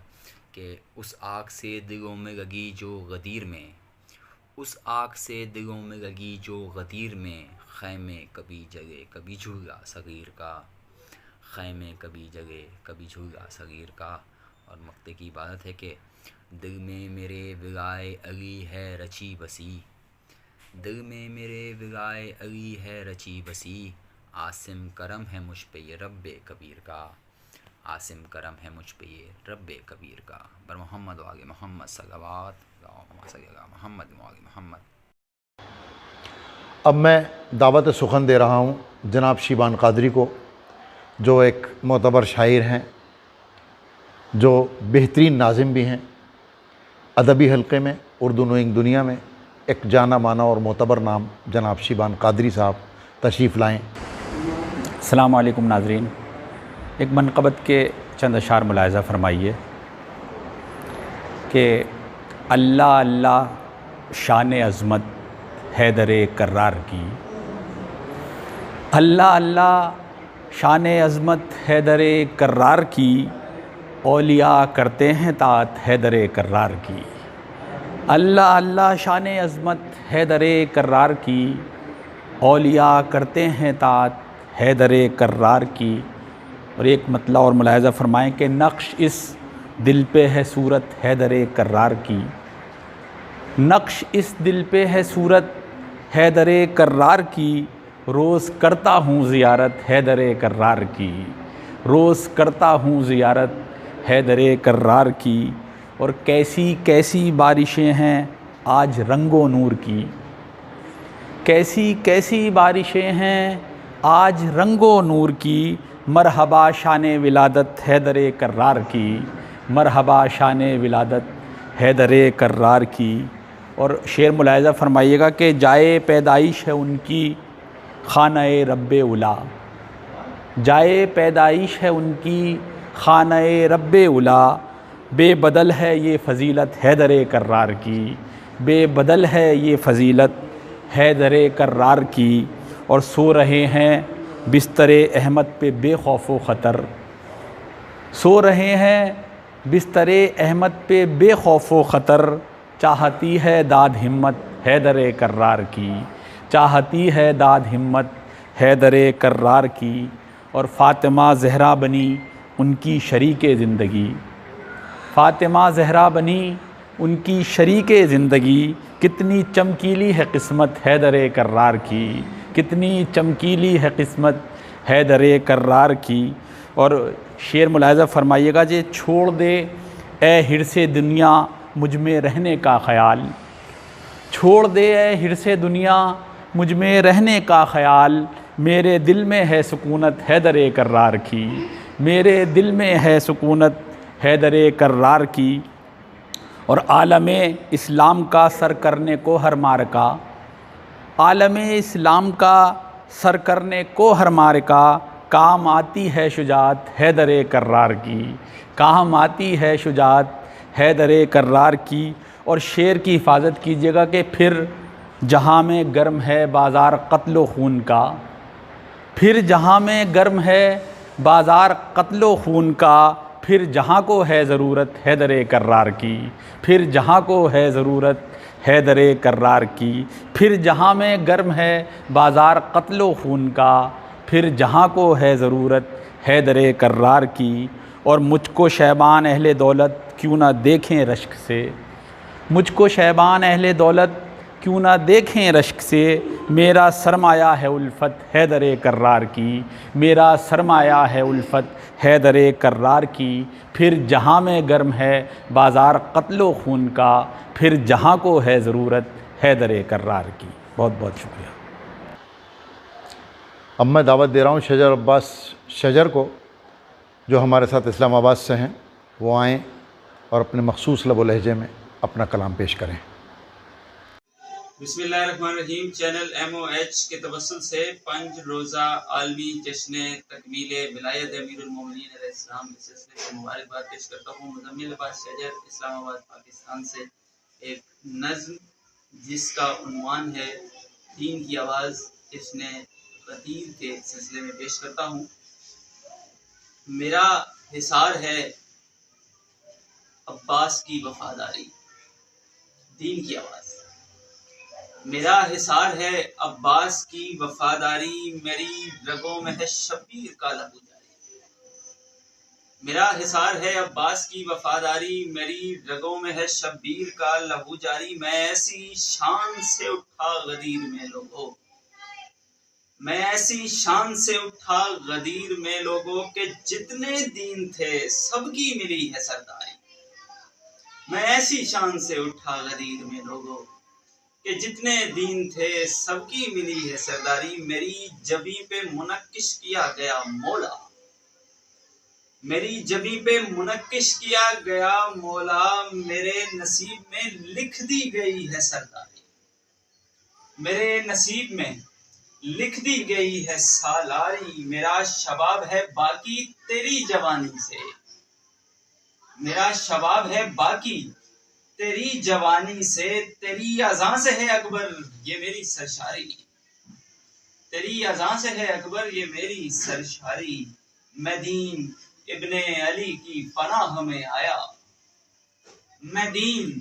کہ اس آگ سے دلوں میں لگی جو غدیر میں، اس آگ سے دلوں میں لگی جو غدیر میں، خیمے کبھی جگے کبھی جھولا صغیر کا، خیمے کبھی جگے کبھی جھولا صغیر کا۔ اور مقطع کی عبادت ہے کہ دل میں میرے ولائے علی ہے رچی بسی، دل میں میرے ولائے علی ہے رچی بسی، عاصم کرم ہے مجھ پہ یہ رب کبیر کا، عاصم کرم ہے مجھ پہ یہ رب کبیر کا۔ بر محمد و آل محمد صلوات، اللہم صلی علی محمد و آل محمد۔ اب میں دعوت سخن دے رہا ہوں جناب شیبان قادری کو، جو ایک معتبر شاعر ہیں، جو بہترین ناظم بھی ہیں، ادبی حلقے میں اردو نوئنگ دنیا میں ایک جانا مانا اور معتبر نام جناب شیبان قادری صاحب تشریف لائیں۔ السلام علیکم ناظرین، ایک منقبت کے چند اشعار ملاحظہ فرمائیے کہ اللہ اللہ شان عظمت حیدر کرار کی، اللہ اللہ شان عظمت حیدر کرار کی، اولیاء کرتے ہیں طاعت حیدر کرار کی، اللہ اللہ شان عظمت حیدر کرار کی، اولیاء کرتے ہیں طاعت حیدر کرار کی۔ اور ایک مطلع اور ملاحظہ فرمائیں کہ نقش اس دل پہ ہے صورت حیدر کرار کی، نقش اس دل پہ ہے صورت حیدر کرار کی، روز کرتا ہوں زیارت حیدر کرار کی، روز کرتا ہوں زیارت حیدر کرار کی۔ اور کیسی کیسی بارشیں ہیں آج رنگ و نور کی، کیسی کیسی بارشیں ہیں آج رنگ و نور کی، مرحبا شان ولادت حیدر کرار کی، مرحبا شان ولادت حیدر کرار کی۔ اور شعر ملاحظہ فرمائیے گا کہ جائے پیدائش ہے ان کی خانہ رب اولا، جائے پیدائش ہے ان کی خانہ رب اولا، بے بدل ہے یہ فضیلت حیدر کرار کی، بے بدل ہے یہ فضیلت حیدر کرار کی۔ اور سو رہے ہیں بستر احمد پہ بے خوف و خطر، سو رہے ہیں بستر احمد پہ بے خوف و خطر، چاہتی ہے داد ہمت حیدر کرار کی، چاہتی ہے داد ہمت حیدر کرار کی۔ اور فاطمہ زہرا بنی ان کی شریک زندگی، فاطمہ زہرا بنی ان کی شریک زندگی، کتنی چمکیلی ہے قسمت حیدر کرار کی، کتنی چمکیلی ہے قسمت حیدر کرار کی۔ اور شعر ملاحظہ فرمائیے گا جی، چھوڑ دے اے حرص دنیا مجھ میں رہنے کا خیال، چھوڑ دے اے حرص دنیا مجھ میں رہنے کا خیال، میرے دل میں ہے سکونت حیدر کرار کی، میرے دل میں ہے سکونت حیدر کرار کی۔ اور عالم اسلام کا سر کرنے کو ہر مارکا، عالم اسلام کا سر کرنے کو ہر مارکا، کام آتی ہے شجاعت حیدر کرار کی، کام آتی ہے شجاعت حیدر کرار کی۔ اور شعر کی حفاظت کیجیے گا کہ پھر جہاں میں گرم ہے بازار قتل و خون کا، پھر جہاں میں گرم ہے بازار قتل و خون کا، پھر جہاں کو ہے ضرورت حیدر کرار کی، پھر جہاں کو ہے ضرورت حیدر کرار کی، پھر جہاں میں گرم ہے بازار قتل و خون کا، پھر جہاں کو ہے ضرورت حیدر کرار کی۔ اور مجھ کو شیبان اہل دولت کیوں نہ دیکھیں رشک سے، مجھ کو شیبان اہل دولت کیوں نہ دیکھیں رشک سے، میرا سرمایہ ہے الفت حیدر کرار کی، میرا سرمایہ ہے الفت حیدر کرار کی، پھر جہاں میں گرم ہے بازار قتل و خون کا، پھر جہاں کو ہے ضرورت حیدر کرار کی۔ بہت بہت شکریہ۔ اب میں دعوت دے رہا ہوں شجر عباس شجر کو، جو ہمارے ساتھ اسلام آباد سے ہیں، وہ آئیں اور اپنے مخصوص لب و لہجے میں اپنا کلام پیش کریں۔ بسم اللہ الرحمن الرحیم۔ چینل MOH کے توسل سے 5 روزہ عالمی جشن تکمیل ولایت امیر المومنین علیہ السلام کے سلسلے میں مبارکباد پیش کرتا ہوں۔ مزمل عباس شجر، اسلام آباد، پاکستان سے ایک نظم جس کا عنوان ہے دین کی آواز جشن غدیر کے سلسلے میں پیش کرتا ہوں۔ میرا حصار ہے عباس کی وفاداری، دین کی آواز۔ میرا حصار ہے عباس کی وفاداری، میری رگوں میں ہے شبیر کا لہو جاری۔ میرا حصار ہے عباس کی وفاداری، میری رگوں میں ہے شبیر کا لہو جاری۔ میں ایسی شان سے اٹھا غدیر میں لوگوں، میں ایسی شان سے اٹھا غدیر میں لوگوں کہ جتنے دین تھے سب کی ملی ہے سرداری۔ میں ایسی شان سے اٹھا غدیر میں لوگوں کہ جتنے دین تھے سب کی ملی ہے سرداری۔ میری جبیں پہ منقش کیا گیا مولا، میری جبیں پہ منقش کیا گیا مولا، میرے نصیب میں لکھ دی گئی ہے سرداری۔ میرے نصیب میں لکھ دی گئی ہے سالاری۔ میرا شباب ہے باقی تیری جوانی سے، میرا شباب ہے باقی تیری جوانی سے، تیری اذاں سے ہے اکبر یہ میری سرشاری، تیری اذاں سے ہے اکبر یہ میری سرشاری۔ میں دین ابن علی کی پناہ میں آیا، میں دین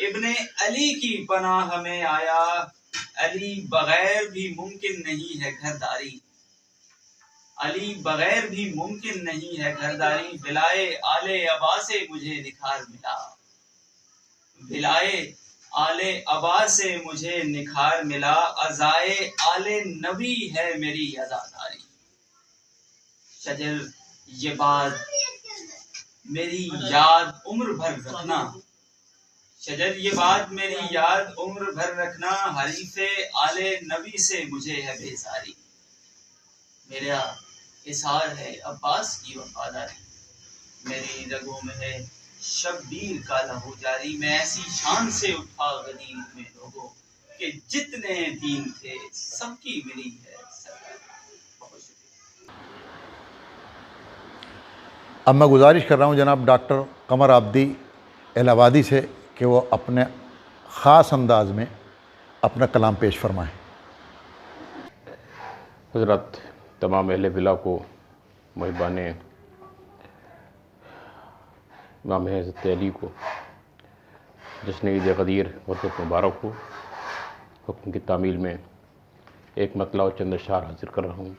ابن علی کی پناہ میں آیا، علی بغیر بھی ممکن نہیں ہے گھرداری، علی بغیر بھی ممکن نہیں ہے گھرداری۔ ولائے آل ابا سے مجھے نکھار ملا، ولائے آل ابا سے مجھے نکھار ملا، عزائے آل نبی ہے میری عزاداری۔ شجر یہ بات میری یاد عمر بھر رکھنا، شجر یہ بات میری یاد عمر بھر رکھنا، حریف آل نبی سے مجھے ہے بیزاری۔ میرا حصار ہے عباس کی وفاداری، میری رگوں میں ہے شبیر کا لہو جاری۔ میں ایسی شان سے اٹھا غدیر میں لوگوں کہ جتنے دین تھے سب کی ملی ہے سرداری۔ بہت شکریہ۔ اب میں گزارش کر رہا ہوں جناب ڈاکٹر قمر عابدی الہ آبادی سے کہ وہ اپنے خاص انداز میں اپنا کلام پیش فرمائیں۔ حضرت تمام اہل بلا کو محبان امام حضرت علی کو جشن عید غدیر بہت مبارک ہو۔ حکم کی تعمیل میں ایک مطلع و چند اشعار حاضر کر رہا ہوں۔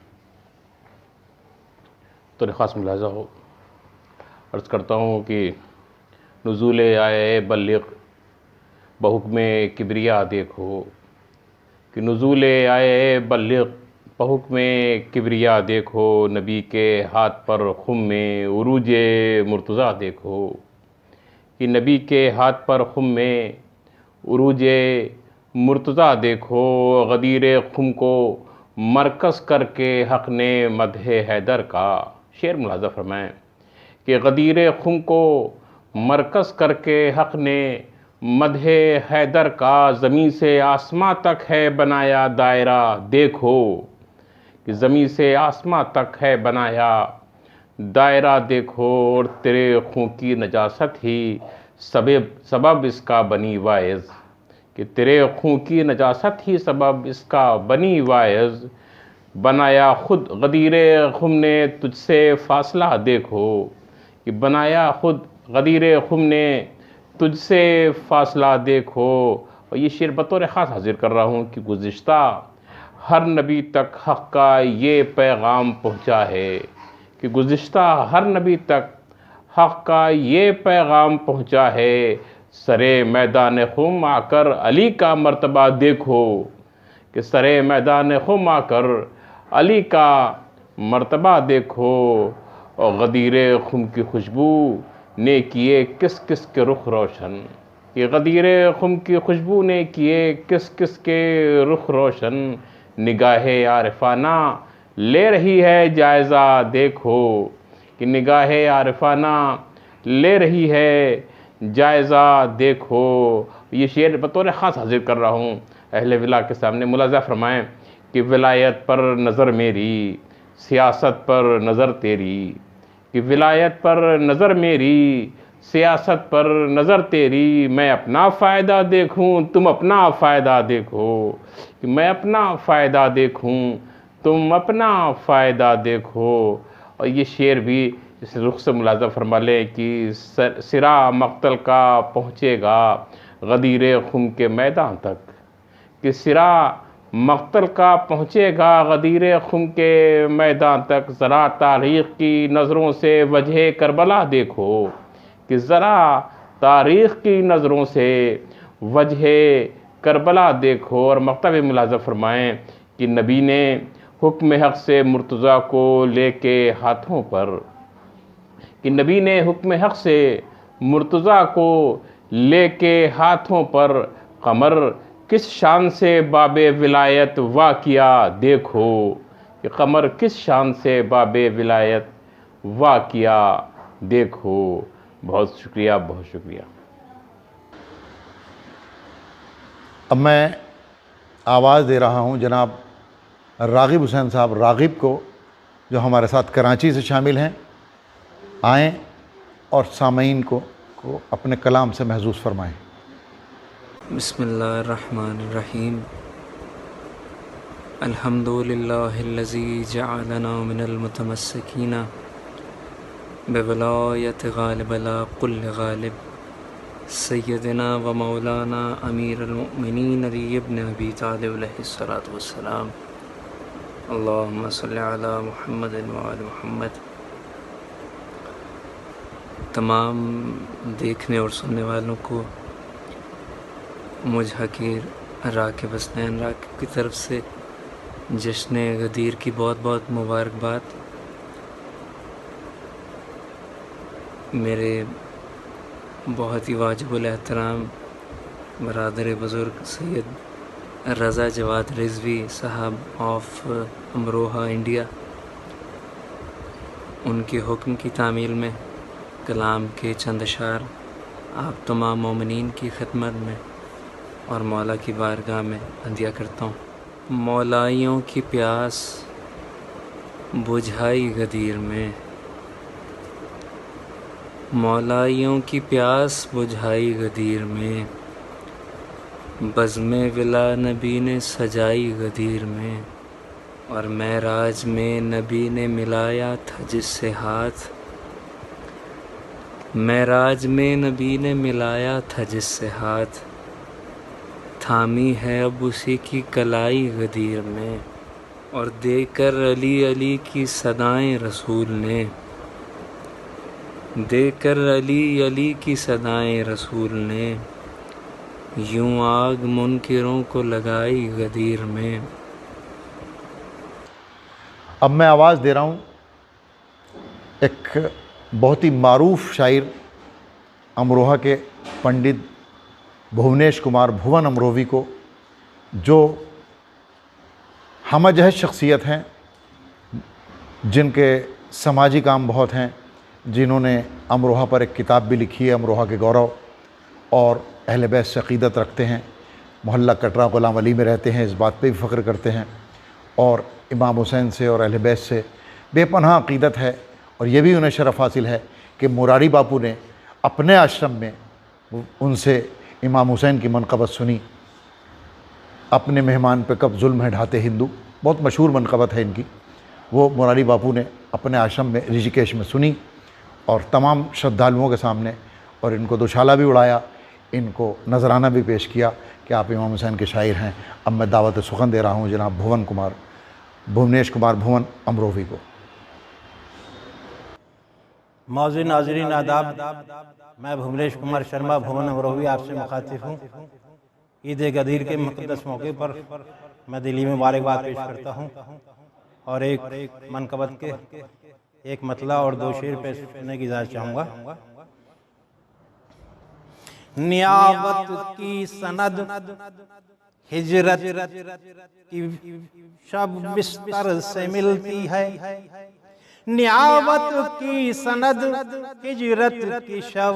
تو خاص ملاحظہ ہو عرض کرتا ہوں کہ نزول آئے بلغ بحکم کبریا دیکھو، کہ نزول آئے بلغ بحکم کبریا دیکھو، نبی کے ہاتھ پر خم میں عروج مرتضیٰ دیکھو، کہ نبی کے ہاتھ پر خم میں عروج مرتضیٰ دیکھو، غدیر خم کو مرکز کر کے حق نے مدح حیدر کا، شعر ملاحظہ فرمائیں کہ غدیر خم کو مرکز کر کے حق نے مدح حیدر کا، زمین سے آسماں تک ہے بنایا دائرہ دیکھو، کہ زمین سے آسماں تک ہے بنایا دائرہ دیکھو، اور تیرے خون کی نجاست ہی سبب اس کا بنی واعظ، کہ تیرے خون کی نجاست ہی سبب اس کا بنی واعظ، بنایا خود غدیر خم نے تجھ سے فاصلہ دیکھو، کہ بنایا خود غدیر خم نے تجھ سے فاصلہ دیکھو۔ اور یہ شعر بطور خاص حاضر کر رہا ہوں کہ گزشتہ ہر نبی تک حق کا یہ پیغام پہنچا ہے، کہ گزشتہ ہر نبی تک حق کا یہ پیغام پہنچا ہے، سرے میدان خم آ کر علی کا مرتبہ دیکھو، کہ سرے میدان خم آ کر علی کا مرتبہ دیکھو، اور غدیر خم کی خوشبو نے کیے کس کس کے رخ روشن، کہ غدیر خم کی خوشبو نے کیے کس کس کے رخ روشن، نگاہ عارفانہ لے رہی ہے جائزہ دیکھو، کہ نگاہ عارفانہ لے رہی ہے جائزہ دیکھو. یہ شعر بطور خاص حاضر کر رہا ہوں اہل ولا کے سامنے. ملاحظہ فرمائیں کہ ولایت پر نظر میری، سیاست پر نظر تیری. کہ ولایت پر نظر میری، سیاست پر نظر تیری. میں اپنا فائدہ دیکھوں تم اپنا فائدہ دیکھو. کہ میں اپنا فائدہ دیکھوں تم اپنا فائدہ دیکھو. اور یہ شعر بھی اس رخ سے ملاحظہ فرما لیں کہ سرا مقتل کا پہنچے گا غدیر خم کے میدان تک. کہ سرا مقتل کا پہنچے گا غدیر خم کے میدان تک. ذرا تاریخ کی نظروں سے وجہ کربلا دیکھو. کہ ذرا تاریخ کی نظروں سے وجہ کربلا دیکھو. اور مقطع بھی ملاحظہ فرمائیں کہ نبی نے حکم حق سے مرتضیٰ کو لے کے ہاتھوں پر، کہ نبی نے حکم حق سے مرتضیٰ کو لے کے ہاتھوں پر قمر کس شان سے باب ولایت واقعہ دیکھو. کہ قمر کس شان سے باب ولایت واقعہ دیکھو. بہت شکریہ، بہت شکریہ. اب میں آواز دے رہا ہوں جناب راغب حسین صاحب راغب کو، جو ہمارے ساتھ کراچی سے شامل ہیں. آئیں اور سامعین کو اپنے کلام سے محظوظ فرمائیں. بسم اللہ الرحمن الرحیم. الحمد للہ الذی جعلنا من المتمسکین بولایت غالب لا کل غالب سیدنا و مولانا امیر المؤمنین علی ابن ابی طالب علیہ الصلاۃ والسلام. اللہم صلی علی محمد و آل محمد. تمام دیکھنے اور سننے والوں کو مجھ حقیر راکب حسنین راکب کی طرف سے جشن غدیر کی بہت بہت مبارکباد. میرے بہت ہی واجب الاحترام برادر بزرگ سید رضا جواد رضوی صاحب آف امروہہ انڈیا، ان کے حکم کی تعمیل میں کلام کے چند اشعار آپ تمام مومنین کی خدمت میں اور مولا کی بارگاہ میں عطیہ کرتا ہوں. مولائیوں کی پیاس بجھائی غدیر میں، مولائیوں کی پیاس بجھائی غدیر میں، بزم ولا نبی نے سجائی غدیر میں. اور معراج میں نبی نے ملایا تھا جس سے ہاتھ، معراج میں نبی نے ملایا تھا جس سے ہاتھ، تھامی ہے اب اسی کی کلائی غدیر میں. اور دے کر علی علی کی صدائیں رسول نے، دے کر علی علی کی صدائیں رسول نے، یوں آگ منکروں کو لگائی غدیر میں. اب میں آواز دے رہا ہوں ایک بہت ہی معروف شاعر امروہہ کے پنڈت بھونیش کمار بھون امروہوی کو، جو ہمہ جہت شخصیت ہیں، جن کے سماجی کام بہت ہیں، جنہوں نے امروہہ پر ایک کتاب بھی لکھی ہے امروہہ کے گورو، اور اہل بیت سے عقیدت رکھتے ہیں. محلہ کٹرا غلام علی میں رہتے ہیں، اس بات پہ بھی فخر کرتے ہیں، اور امام حسین سے اور اہل بیت سے بے پناہ عقیدت ہے. اور یہ بھی انہیں شرف حاصل ہے کہ مراری باپو نے اپنے آشرم میں ان سے امام حسین کی منقبت سنی. اپنے مہمان پہ کب ظلم ہے ڈھاتے ہندو، بہت مشہور منقبت ہے ان کی. وہ مراری باپو نے اپنے آشرم میں رشیکیش میں سنی اور تمام شردھالوؤں کے سامنے، اور ان کو دوشالہ بھی اڑایا، ان کو نذرانہ بھی پیش کیا کہ آپ امام حسین کے شاعر ہیں. اب میں دعوت سخن دے رہا ہوں جناب بھونیش کمار بھون امروہوی کو. معزز ناظرین آداب، میں بھونیش کمار شرما بھون امروہوی آپ سے مخاطب ہوں. عید غدیر کے مقدس موقع پر میں دلی میں مبارکباد پیش کرتا ہوں اور ایک منقبت کے ایک مطلع اور دو شعر پیش کرنے کی اجازت چاہوں گا. نیابت کی سند ہجرت کی شب بستر سے ملتی ہے، نیابت کی سند ہجرت کی شب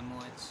MOH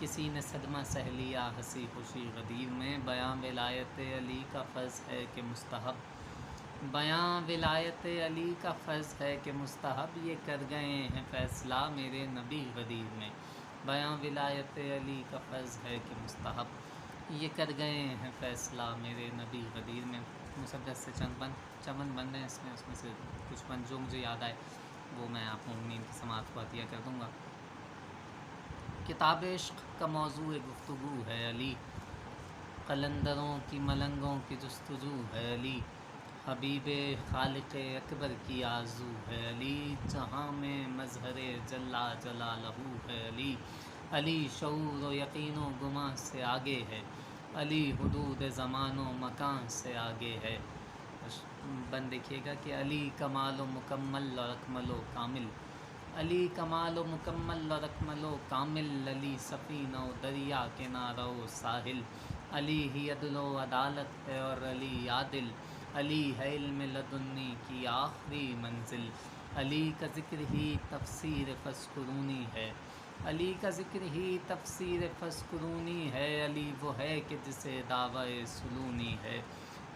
کسی نے صدمہ سہ لیا ہنسی خوشی غدیر میں، بیاں ولایت علی کا فرض ہے کہ مستحب، بیاں ولایت علی کا فرض ہے کہ مستحب، یہ کر گئے ہیں فیصلہ میرے نبی غدیر میں، بیاں ولایت علی کا فرض ہے کہ مستحب، یہ کر گئے ہیں فیصلہ میرے نبی غدیر میں۔ مسدس سے چند بند ہیں اس میں سے کچھ بند جو مجھے یاد آئے وہ میں آپ مومنین کی سماعت کو عطیہ کر دوں گا۔ کتاب عشق کا موضوع گفتگو ہے علی، قلندروں کی ملنگوں کی جستجو ہے علی، حبیب خالق اکبر کی آرزو ہے علی، جہاں میں مظہر جلا جلالہ ہے علی، علی شعور و یقین و گماں سے آگے ہے علی، حدود زمان و مکان سے آگے ہے۔ بند دیکھیے گا کہ علی کمال و مکمل اور اکمل و کامل، علی کمال و مکمل اور اکمل و کامل، علی سفینہ و دریا کنارہ و ساحل، علی ہی عدل و عدالت ہے اور علی عادل، علی ہے علم لدنی کی آخری منزل، علی کا ذکر ہی تفسیر فاذکرونی ہے، علی کا ذکر ہی تفسیر فاذکرونی ہے، علی وہ ہے کہ جسے دعوی سلونی ہے،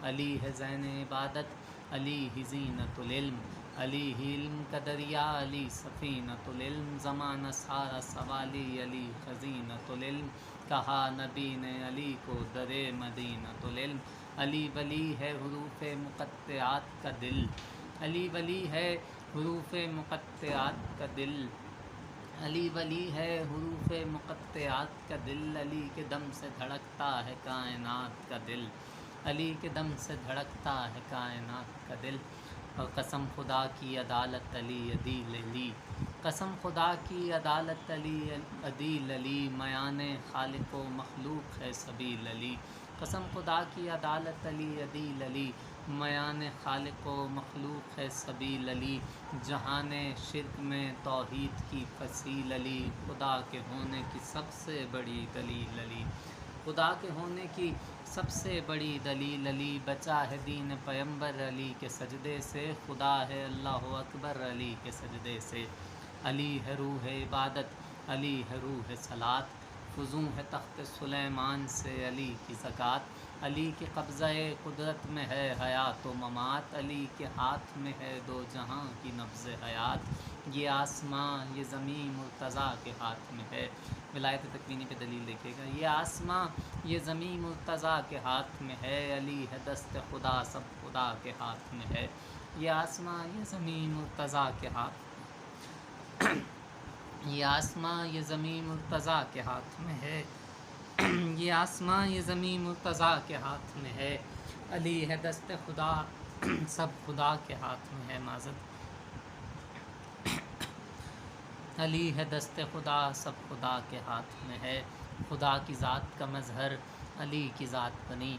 علی ہے زین عبادت، علی ہی زینت العلم، علی ہی علم کا دریا، علی سفینۃ العلم، زمانہ سارا سوالی، علی خزینۃ العلم، کہا نبی نے علی کو در مدینۃ العلم، علی ولی ہے حروف مقطعات کا دل، علی ولی ہے حروف مقطعات کا دل، علی ولی ہے حروف مقطعات کا دل، علی کے دم سے دھڑکتا ہے کائنات کا دل، علی کے دم سے دھڑکتا ہے کائنات کا دل، اور قسم خدا کی عدالت علی عدیل علی، قسم خدا کی عدالت علی عدیل علی، میان خالق و مخلوق ہے سبیل علی، قسم خدا کی عدالت علی عدیل علی، میان خالق و مخلوق ہے سبیل علی، جہان شرک میں توحید کی فصیل علی، خدا کے ہونے کی سب سے بڑی دلیل علی، خدا کے ہونے کی سب سے بڑی دلیل علی، بچا ہے دین پیمبر علی کے سجدے سے، خدا ہے اللہ اکبر علی کے سجدے سے، علی ہے روح عبادت، علی ہے روح صلاۃ، فزوں ہے تخت سلیمان سے علی کی زکوٰۃ، علی کے قبضہ قدرت میں ہے حیات و ممات، علی کے ہاتھ میں ہے دو جہاں کی نبض حیات، یہ آسماں یہ زمین مرتضیٰ کے ہاتھ میں ہے، ولایت تکوینی پہ دلیل دیکھیے گا، یہ آسماں یہ زمین مرتضیٰ کے ہاتھ میں ہے، علی ہے دست خدا سب خدا کے ہاتھ میں ہے، یہ آسماں یہ زمین مرتضیٰ کے ہاتھ یہ آسماں یہ زمین مرتضیٰ کے ہاتھ میں ہے، یہ آسماں یہ زمین مرتضیٰ کے ہاتھ میں ہے، علی ہے دست خدا سب خدا کے ہاتھ میں ہے، معذرت، علی ہے دست خدا سب خدا کے ہاتھ میں ہے، خدا کی ذات کا مظہر علی کی ذات بنی،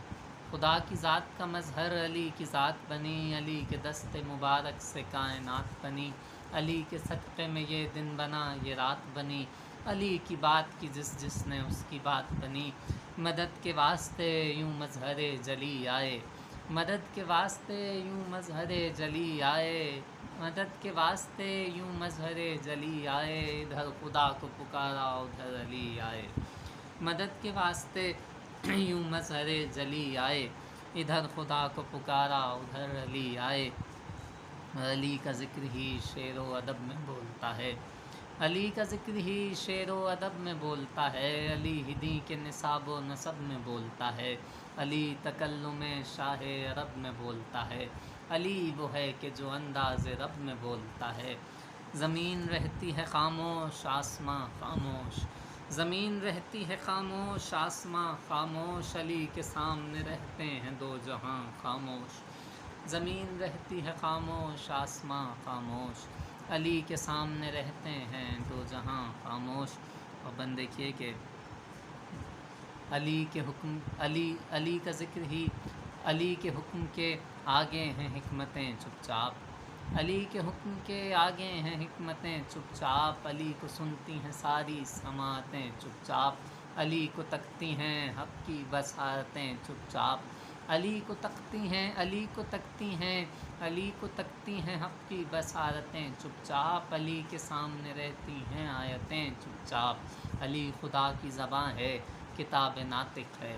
خدا کی ذات کا مظہر علی کی ذات بنی، علی کے دست مبارک سے کائنات بنی، علی کے صدقے میں یہ دن بنا یہ رات بنی، علی کی بات کی جس نے اس کی بات بنی، مدد کے واسطے یوں مظہر جلی آئے، مدد کے واسطے یوں مظہر جلی آئے، مدد کے واسطے یوں مظہر جلی آئے، ادھر خدا کو پکارا ادھر علی آئے، مدد کے واسطے یوں مظہر جلی آئے، ادھر خدا کو پکارا ادھر علی آئے، علی کا ذکر ہی شعر و ادب میں بولتا ہے، علی کا ذکر ہی شعر و ادب میں بولتا ہے، علی ہدی کے نصاب و نسب میں بولتا ہے، علی تکلم شاہ عرب میں بولتا ہے، علی وہ ہے کہ جو انداز رب میں بولتا ہے، زمین رہتی ہے خاموش آسماں خاموش، زمین رہتی ہے خاموش آسماں خاموش، علی کے سامنے رہتے ہیں دو جہاں خاموش، زمین رہتی ہے خاموش آسماں خاموش، علی کے سامنے رہتے ہیں دو جہاں خاموش، اور بند دیکھیے کہ علی کے حکم علی کا ذکر ہی علی کے حکم کے آگے ہیں حکمتیں چپ چاپ، علی کے حکم کے آگے ہیں حکمتیں چپ چاپ، علی کو سنتی ہیں ساری سماعتیں چپ چاپ، علی کو تکتی ہیں حق کی بصارتیں چپ چاپ، علی کو تکتی ہیں، علی کو تکتی ہیں، علی کو تکتی ہیں حق کی بصارتیں چپ چاپ، علی کے سامنے رہتی ہیں آیتیں چپ چاپ، علی خدا کی زباں ہے کتاب ناطق ہے،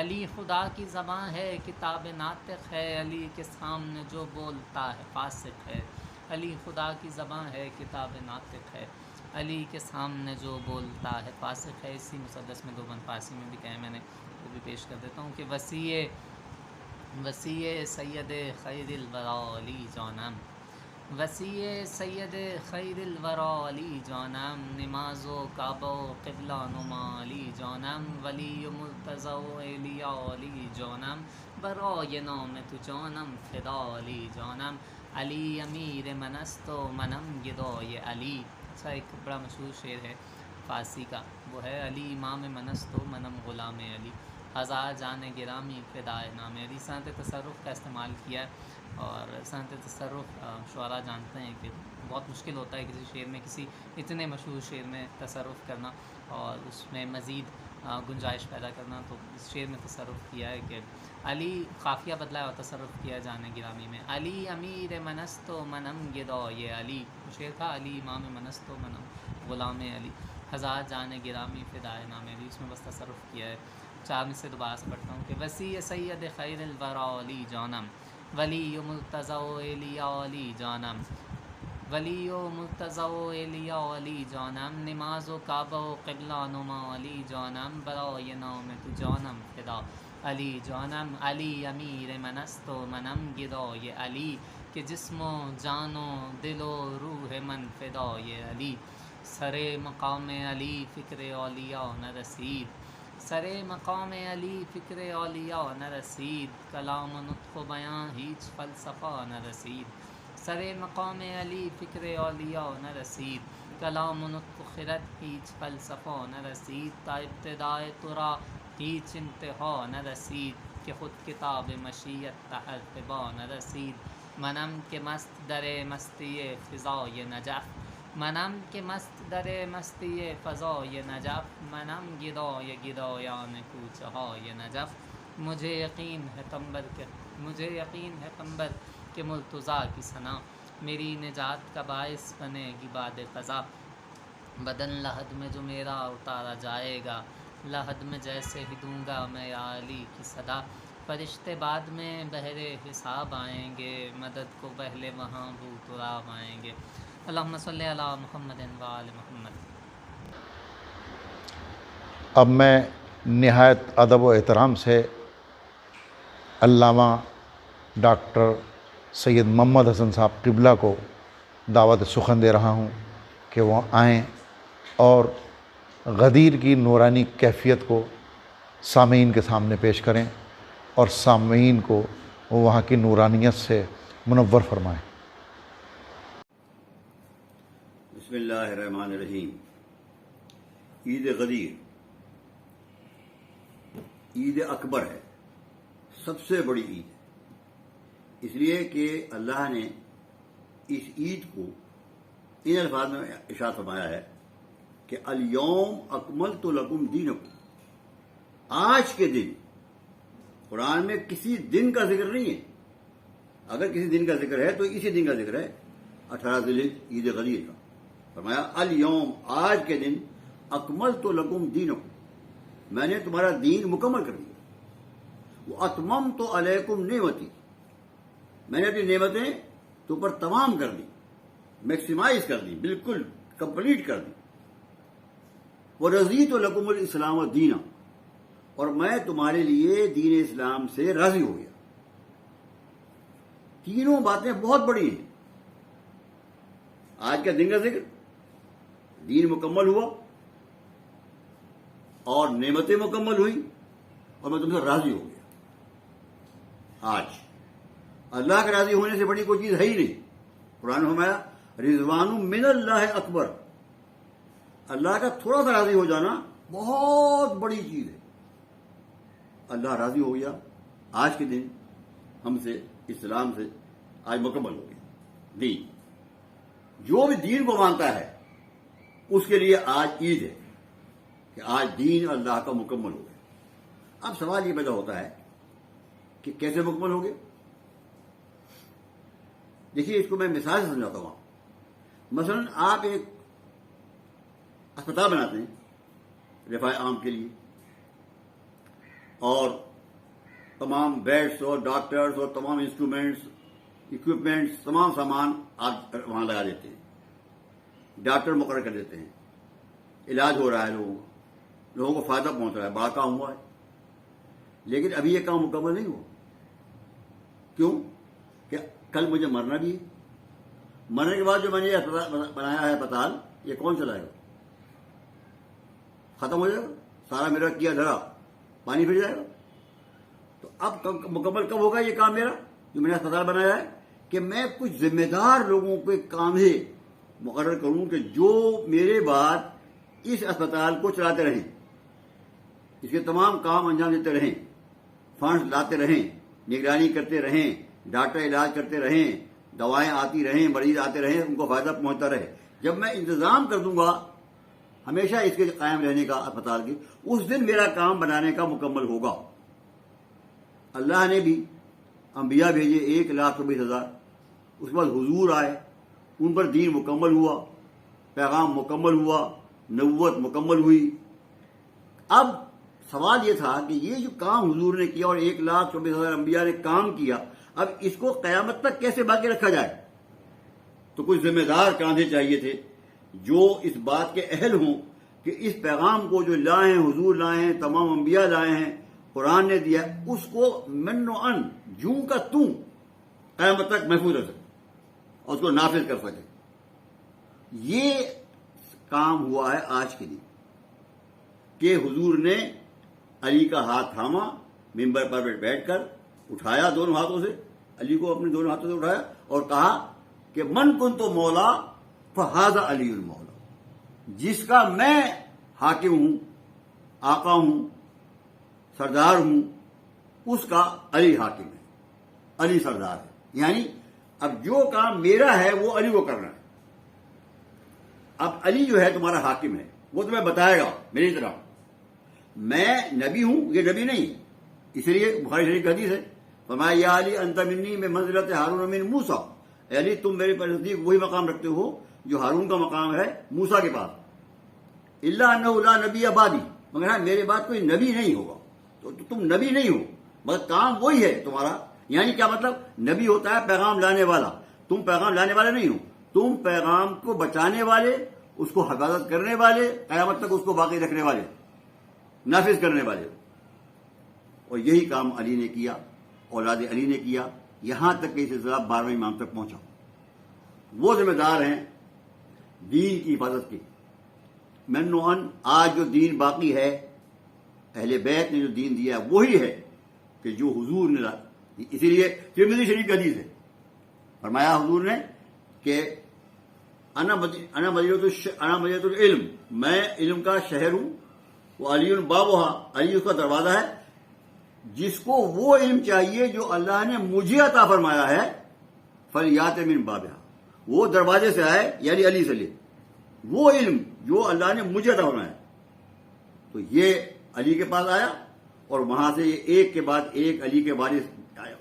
علی خدا کی زباں ہے کتاب ناطق ہے، علی کے سامنے جو بولتا ہے فاسق ہے، علی خدا کی زباں ہے کتاب ناطق ہے، علی کے سامنے جو بولتا ہے فاسق ہے۔ اسی مسدس میں دو بند فارسی میں بھی کہے میں نے، وہ بھی پیش کر دیتا ہوں کہ وسیع سید خیر الورا علی جانم، وسیع سید خیر الورا علی جانم، نماز و کعبہ و قبلہ نما علی جانم، ولی و مرتضی و اولیاء علی جانم، برای نام تو جانم فدا علی جانم، علی امیر من است و منم گدای علی۔ اچھا ایک بڑا مشہور شعر ہے فارسی کا، وہ ہے علی امام من است و منم غلام علی، ہزار جان گرامی فدائے نام علی۔ صنعت تصرف کا استعمال کیا ہے، اور صنعت تصرف شعراء جانتے ہیں کہ بہت مشکل ہوتا ہے کسی شعر میں، کسی اتنے مشہور شعر میں تصرف کرنا اور اس میں مزید گنجائش پیدا کرنا۔ تو اس شعر میں تصرف کیا ہے کہ علی قافیہ بدلا ہے اور تصرف کیا ہے جان گرامی میں، علی امیر من است و منم گدای علی، شعر تھا علی امام من است و منم غلام علی، ہزار جان گرامی فدائے نام علی، اس میں بس تصرف کیا ہے۔ چار میں سے دوبارہ سے پڑھتا ہوں کہ وسیع سید خیر الورا علی جانم، ولی و مرتضی و اولیاء علی جانم، ولی و مرتضی و اولیاء علی جانم، نماز و کعبہ و قبلہ نما علی جانم، برای نام تو جانم فدا علی جانم، علی امیر من است و منم گدای علی، کہ جسم و جان و دل و روح من فدای علی، سر مقام علی فکر اولیاء نہ رسید، سر مقام علی فکر اولیاء نہ رسید، کلام و نطق و بیاں ہیچ فلسفہ نہ رسید، سر مقام علی فکر اولیاء نہ رسید، کلام و نطق و خرد ہیچ فلسفہ نہ رسید، تا ابتدائے ترا ہیچ انتہا نہ رسید، کہ خود کتاب مشیت تحت با نہ رسید، منم کے مست در مستی فضای نجف، منم کے مست در مستی فضای نجف، منم گدای گدایان کوچہ های نجف، مجھے یقین ہے قنبر کہ مرتضیٰ کی ثنا، میری نجات کا باعث بنے گی بعد قضا، بدن لحد میں جو میرا اتارا جائے گا، لحد میں جیسے ہی دوں گا میں علی کی صدا، فرشتے بعد میں بحر حساب آئیں گے، مدد کو پہلے وہاں بو تراب آئیں گے۔ اللہم صلی علی محمد و آل محمد۔ اب میں نہایت ادب و احترام سے علامہ ڈاکٹر سید محمد حسن صاحب قبلہ کو دعوت سخن دے رہا ہوں کہ وہ آئیں اور غدیر کی نورانی کیفیت کو سامعین کے سامنے پیش کریں اور سامعین کو وہاں کی نورانیت سے منور فرمائیں۔ بسم اللہ الرحمن الرحیم۔ عید غدیر عید اکبر ہے، سب سے بڑی عید ہے، اس لیے کہ اللہ نے اس عید کو ان الفاظ میں ارشاد فرمایا ہے کہ الیوم اکملت لکم دینکم، آج کے دن۔ قرآن میں کسی دن کا ذکر نہیں ہے، اگر کسی دن کا ذکر ہے تو اسی دن کا ذکر ہے، 18 ذی الحجہ عید غدیر کا۔ فرمایا الیوم، آج کے دن، اکملت لکم دینکم، میں نے تمہارا دین مکمل کر دیا، واتممت علیکم نعمتی، میں نے اپنی نعمتیں تم پر تمام کر دی، میکسیمائز کر دی، بالکل کمپلیٹ کر دی، ورضیت لکم الاسلام دینا، اور میں تمہارے لیے دین اسلام سے راضی ہو گیا۔ تینوں باتیں بہت بڑی ہیں۔ آج کا دن کا ذکر، دین مکمل ہوا اور نعمتیں مکمل ہوئی اور میں تم سے راضی ہو گیا۔ آج اللہ کے راضی ہونے سے بڑی کوئی چیز ہے ہی نہیں۔ قرآن میں فرمایا رضوان من اللہ اکبر، اللہ کا تھوڑا سا راضی ہو جانا بہت بڑی چیز ہے۔ اللہ راضی ہو گیا، آج کے دن ہم سے، اسلام سے آج مکمل ہو گیا دین۔ جو بھی دین کو مانتا ہے اس کے لیے آج عید ہے کہ آج دین اللہ کا مکمل ہو گیا۔ اب سوال یہ پیدا ہوتا ہے کہ کیسے مکمل ہو گیا؟ دیکھیے اس کو میں مثال سے سمجھاتا ہوں. مثلا آپ ایک اسپتال بناتے ہیں رفاع عام کے لیے، اور تمام بیڈس اور ڈاکٹرز اور تمام انسٹرومنٹس، اکوپمنٹس، تمام سامان آپ وہاں لگا دیتے ہیں، ڈاکٹر مقرر کر دیتے ہیں، علاج ہو رہا ہے لوگوں کو فائدہ پہنچ رہا ہے، بڑا کام ہوا ہے. لیکن ابھی یہ کام مکمل نہیں ہوا. کیوں؟ کہ کل مجھے مرنا بھی ہے. مرنے کے بعد جو میں نے یہ بنایا ہے اسپتال، یہ کون چلائے گا؟ ختم ہو جائے گا، سارا میرا کیا دھرا پانی پھر جائے گا. تو اب مکمل کب ہوگا یہ کام میرا جو میں نے اسپتال بنایا ہے؟ کہ میں کچھ ذمہ دار لوگوں کے کاندھے مقرر کروں کہ جو میرے بعد اس اسپتال کو چلاتے رہیں، اس کے تمام کام انجام دیتے رہیں، فنڈز لاتے رہیں، نگرانی کرتے رہیں، ڈاکٹر علاج کرتے رہیں، دوائیں آتی رہیں، مریض آتے رہیں، ان کو فائدہ پہنچتا رہے. جب میں انتظام کر دوں گا ہمیشہ اس کے قائم رہنے کا اسپتال کے، اس دن میرا کام بنانے کا مکمل ہوگا. اللہ نے بھی انبیاء بھیجے 1,24,000، اس کے بعد حضور آئے، ان پر دین مکمل ہوا، پیغام مکمل ہوا، نبوت مکمل ہوئی. اب سوال یہ تھا کہ یہ جو کام حضور نے کیا اور 1,24,000 انبیاء نے کام کیا، اب اس کو قیامت تک کیسے باقی رکھا جائے؟ تو کچھ ذمہ دار کاندھے چاہیے تھے جو اس بات کے اہل ہوں کہ اس پیغام کو جو لائے ہیں، حضور لائے ہیں، تمام انبیاء لائے ہیں، قرآن نے دیا، اس کو من و ان، جوں کا توں قیامت تک محفوظ رکھ سکے اور اس کو نافذ کر سکے. یہ کام ہوا ہے آج کے لیے کہ حضور نے علی کا ہاتھ تھاما، ممبر پر بیٹھ کر اٹھایا دونوں ہاتھوں سے، علی کو اپنے دونوں ہاتھوں سے اٹھایا اور کہا کہ من کن تو مولا فہذا علی المولا، جس کا میں حاکم ہوں، آقا ہوں، سردار ہوں، اس کا علی حاکم ہے، علی سردار ہے. یعنی اب جو کام میرا ہے وہ علی کو کرنا ہے. اب علی جو ہے تمہارا حاکم ہے، وہ تمہیں بتائے گا میری طرح. میں نبی ہوں، یہ نبی نہیں. اس لیے بخاری شریف کی حدیث ہے، فرمایا یا علی انت منی میں منزلت ہارون من موسیٰ، اے علی تم میرے پر نزدیک وہی مقام رکھتے ہو جو ہارون کا مقام ہے موسیٰ کے پاس. الا انہ لا نبی بعدی، مگر میرے بعد کوئی نبی نہیں ہوگا. تو تم نبی نہیں ہو، مگر کام وہی ہے تمہارا. یعنی کیا مطلب؟ نبی ہوتا ہے پیغام لانے والا، تم پیغام لانے والے نہیں ہو، تم پیغام کو بچانے والے، اس کو حفاظت کرنے والے، قیامت تک اس کو باقی رکھنے والے، نافذ کرنے والے. اور یہی کام علی نے کیا، اولاد علی نے کیا، یہاں تک کہ یہ سلسلہ 12ویں امام تک پہنچا. وہ ذمہ دار ہیں دین کی حفاظت کے. من و ان، آج جو دین باقی ہے، اہل بیت نے جو دین دیا ہے وہی ہے کہ جو حضور نے لایا. اسی لیے ترمذی شریف کی حدیث ہے، فرمایا حضور نے کہ انا مدینۃ العلم، میں علم کا شہر ہوں، وہ علی بابها، علی اس کا دروازہ ہے. جس کو وہ علم چاہیے جو اللہ نے مجھے عطا فرمایا ہے، فلیات من بابها، وہ دروازے سے آئے، یعنی علی سے لے وہ علم جو اللہ نے مجھے عطا فرمایا. تو یہ علی کے پاس آیا اور وہاں سے یہ ایک کے بعد ایک علی کے وارث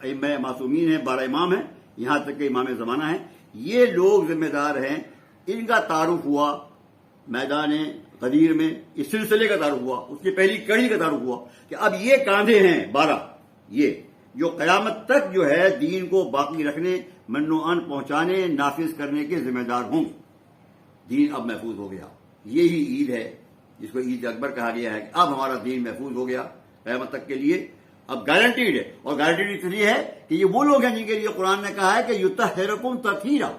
ائمہ معصومین ہیں، 12 امام ہیں، یہاں تک کہ امام زمانہ ہیں. یہ لوگ ذمہ دار ہیں. ان کا تعارف ہوا میدان غدیر میں، اس سلسلے کا تعارف ہوا، اس کی پہلی کڑی کا تعارف ہوا کہ اب یہ کاندھے ہیں 12، یہ جو قیامت تک جو ہے دین کو باقی رکھنے، من و ان پہنچانے، نافذ کرنے کے ذمہ دار ہوں. دین اب محفوظ ہو گیا. یہی عید ہے جس کو عید اکبر کہا گیا ہے کہ اب ہمارا دین محفوظ ہو گیا قیامت تک کے لیے. اب گارنٹیڈ ہے، اور گارنٹیڈ اس لیے ہے کہ یہ وہ لوگ ہیں جن کے لیے قرآن نے کہا ہے کہ یطہرکم تطہیرا،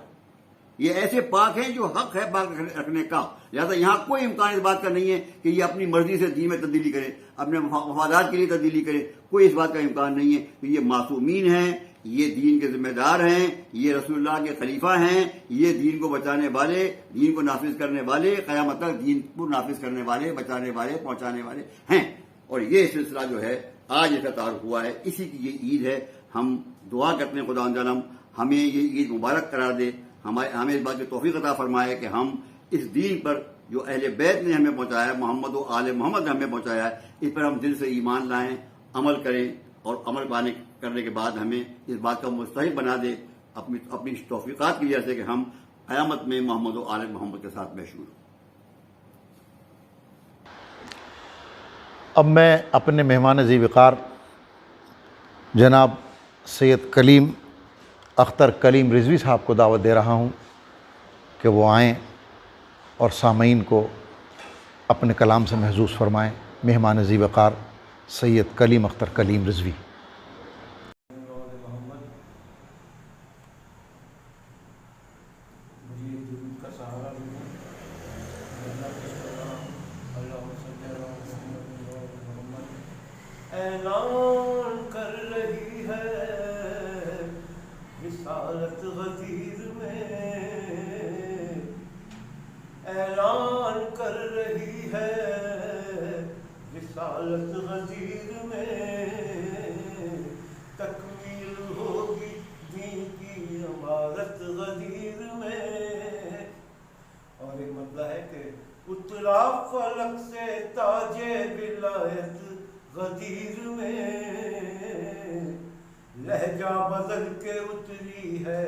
یہ ایسے پاک ہیں جو حق ہے پاک رکھنے کا. لہٰذا یہاں کوئی امکان اس بات کا نہیں ہے کہ یہ اپنی مرضی سے دین میں تبدیلی کرے، اپنے مفادات کے لیے تبدیلی کرے. کوئی اس بات کا امکان نہیں ہے کہ یہ معصومین ہیں، یہ دین کے ذمہ دار ہیں، یہ رسول اللہ کے خلیفہ ہیں، یہ دین کو بچانے والے، دین کو نافذ کرنے والے، قیامت تک دین کو نافذ کرنے والے، بچانے والے، پہنچانے والے ہیں. اور یہ سلسلہ جو ہے آج اس کا تعارف ہوا ہے، اسی کی یہ عید ہے. ہم دعا کرتے ہیں خدا عالم ہمیں یہ عید مبارک قرار دے، ہمیں اس بات کی توفیق عطا فرمائے کہ ہم اس دین پر جو اہل بیت نے ہمیں پہنچایا ہے، محمد و آل محمد نے ہمیں پہنچایا ہے، اس پر ہم دل سے ایمان لائیں، عمل کریں اور عمل پانے کرنے کے بعد ہمیں اس بات کا مستحق بنا دے اپنی توفیقات کی وجہ سے کہ ہم قیامت میں محمد و آل محمد کے ساتھ محشور ہوں۔ اب میں اپنے مہمان ذی وقار جناب سید کلیم اختر کلیم رضوی صاحب کو دعوت دے رہا ہوں کہ وہ آئیں اور سامعین کو اپنے کلام سے محظوظ فرمائیں۔ مہمان ذی وقار سید کلیم اختر کلیم رضوی۔ اعلان کر رہی ہے رسالت غدیر میں، اعلان کر رہی ہے رسالت غدیر میں، تکمیل ہوگی دین کی عمارت غدیر میں۔ اور ایک مسئلہ ہے کہ اترا فلک سے تاج ولایت غدیر میں، لہجہ بدل کے اتری ہے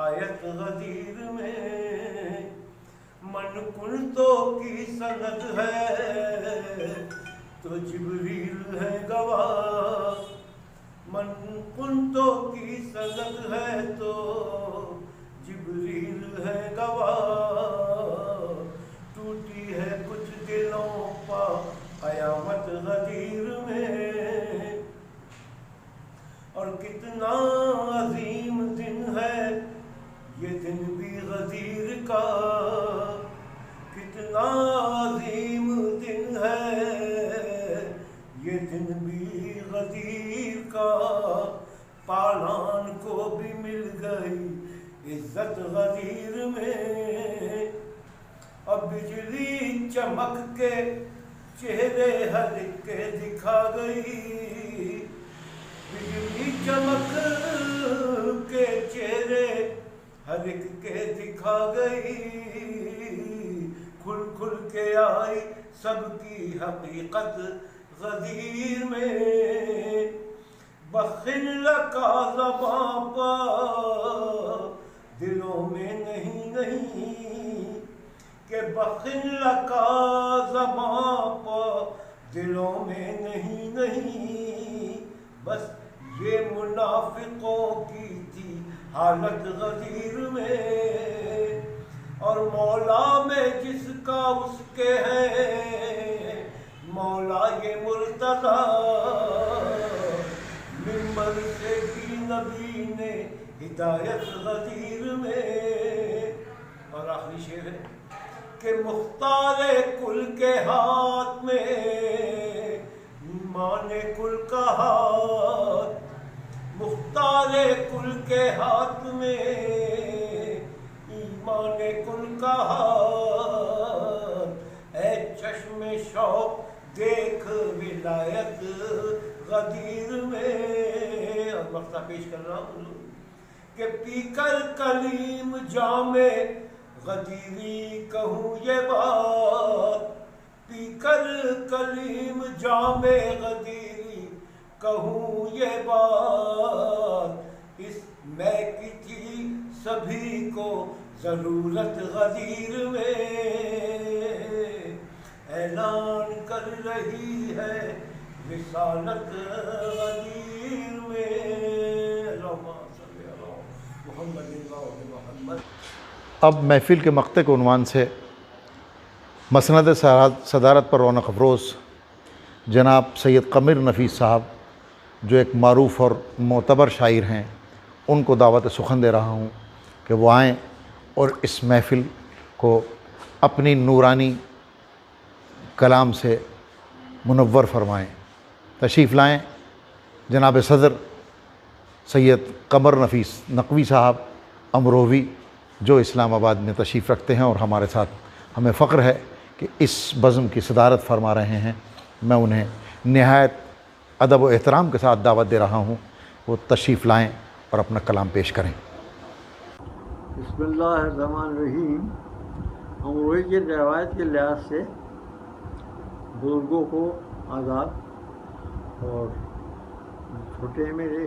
آیت غدیر میں، من کنتوں کی سند ہے تو جبریل ہے گواہ، من کنتوں کی سند ہے تو جبریل ہے گواہ، ٹوٹی ہے کچھ دلوں پا قیامت غدیر میں، اور کتنا عظیم دن ہے یہ دن بھی غدیر کا، کتنا عظیم دن ہے یہ دن بھی غدیر کا، پالان کو بھی مل گئی عزت غدیر میں، اب بجلی چمک کے چہرے ہر کے دکھا گئی، بجلی چمک کے چہرے ہر ایک کے دکھا گئی، کھل کھل کے آئی سب کی حقیقت غدیر میں، بخن لکا زباں پا دلوں میں نہیں کہ بخن لکا زباں پا دلوں میں نہیں، بس یہ منافقوں کی تھی حالت غدیر میں، اور مولا میں جس کا اس کے ہے مولا یہ مرتضی، ممبر سے کی نبی نے ہدایت غدیر میں۔ اور آخری شعر ہے کہ مختار کل کے ہاتھ میں ایمان کل کا ہاتھ، مختار کل کے ہاتھ میں ایمان کل کا ہاتھ، اے چشم شوق دیکھ ولایت غدیر میں۔ اور مقطع پیش کر رہا ہوں کہ پی کر کلیم جام غدیری کہوں یہ بات، پی کر کلیم جام غدیری کہوں یہ بات، اس میں کی تھی سبھی کو ضرورت غدیر میں، اعلان کر رہی ہے رسالت غدیر میں۔ اللہم صلی علی محمد محمد۔ اب محفل کے مقطع کے عنوان سے مسند صدارت پر رونق افروز جناب سید قمر نفیس صاحب، جو ایک معروف اور معتبر شاعر ہیں، ان کو دعوت سخن دے رہا ہوں کہ وہ آئیں اور اس محفل کو اپنی نورانی کلام سے منور فرمائیں۔ تشریف لائیں جناب صدر سید قمر نفیس نقوی صاحب امروہوی، جو اسلام آباد میں تشریف رکھتے ہیں اور ہمارے ساتھ ہمیں فخر ہے کہ اس بزم کی صدارت فرما رہے ہیں۔ میں انہیں نہایت ادب و احترام کے ساتھ دعوت دے رہا ہوں، وہ تشریف لائیں اور اپنا کلام پیش کریں۔ بسم اللہ الرحمن الرحیم۔ امروہی کی روایت کے لحاظ سے بزرگوں کو آداب اور چھوٹے ہیں میرے،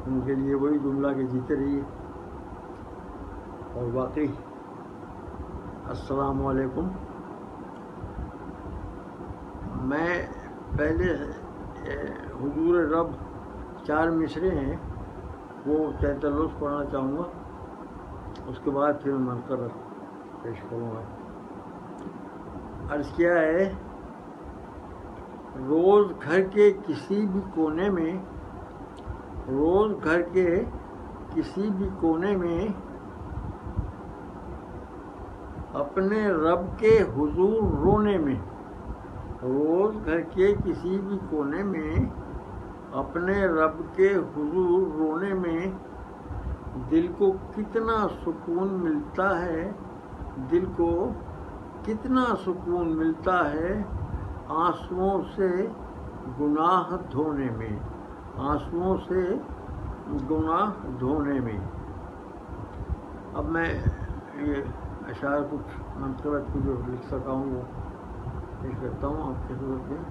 ان کے لیے وہی جملہ کہ جیتے رہیے. اور باقی السلام علیکم. میں پہلے حضور رب 4 مصرے ہیں وہ تلفظ پڑھنا چاہوں گا، اس کے بعد پھر میں منقر پیش کروں گا. عرض کیا ہے، روز گھر کے کسی بھی کونے میں، روز گھر کے کسی بھی کونے میں اپنے رب کے حضور رونے میں، روز گھر کے کسی بھی کونے میں اپنے رب کے حضور رونے میں دل کو کتنا سکون ملتا ہے، دل کو کتنا سکون ملتا ہے آنسوؤں سے گناہ دھونے میں، آنسوؤں سے گناہ دھونے میں. اب میں یہ اشعار کچھ منقبت کو جو لکھ سکا ہوں وہ پیش کرتا ہوں آپ کے حضور میں.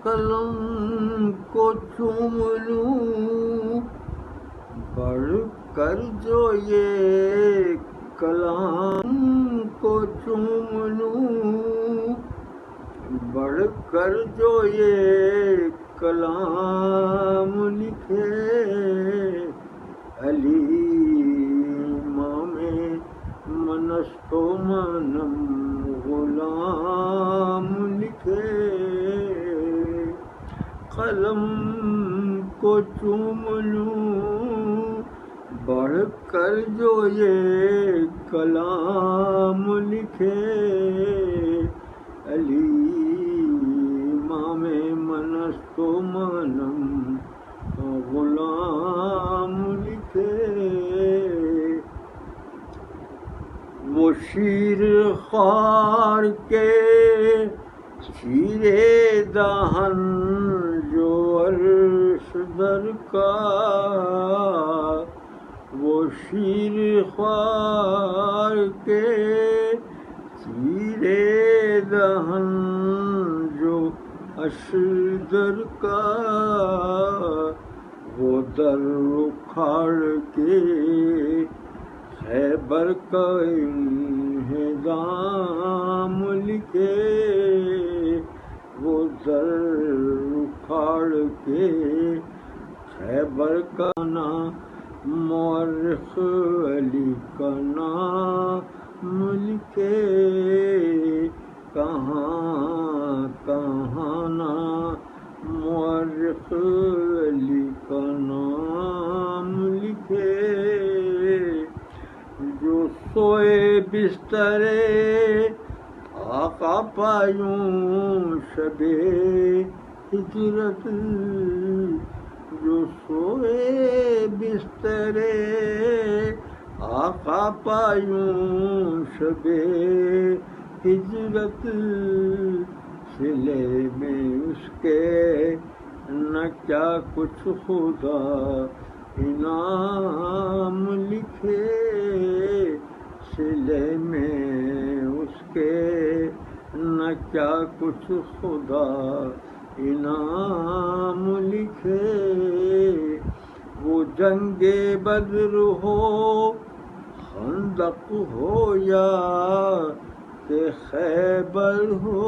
قلم کو چوم لوں بڑھ کر جو یہ کلام کو چوم لوں بڑھ کر جو یہ کلام لکھے علی امام منست و منم غلام لکھے. قلم کو چوم لوں بڑھ کر جو یہ کلام لکھے علی امام منست و منم غلام لکھے. وہ شیر خوار کے شیرے دہن جو عرش در کا، وہ شیر خوار کے شیرے دہن جو عرش در کا، وہ در اکھاڑ کے خیبر کا انہدام لکھے، وہ در اکھاڑ کے خیبر کا نام مورخ علی کا نام لکھے. کہاں کہاں نام مورخ علی کا نام لکھے. جو سوئے بسترے آقا پایوں شب ہجرت، جو سوئے بسترے آقا پایوں شب ہجرت، سلے میں اس کے نہ کیا کچھ خدا انعام لکھے، سلے میں اس کے نہ کیا کچھ خدا انعام لکھے. وہ جنگ بدر ہو خندق ہو یا کہ خیبر ہو،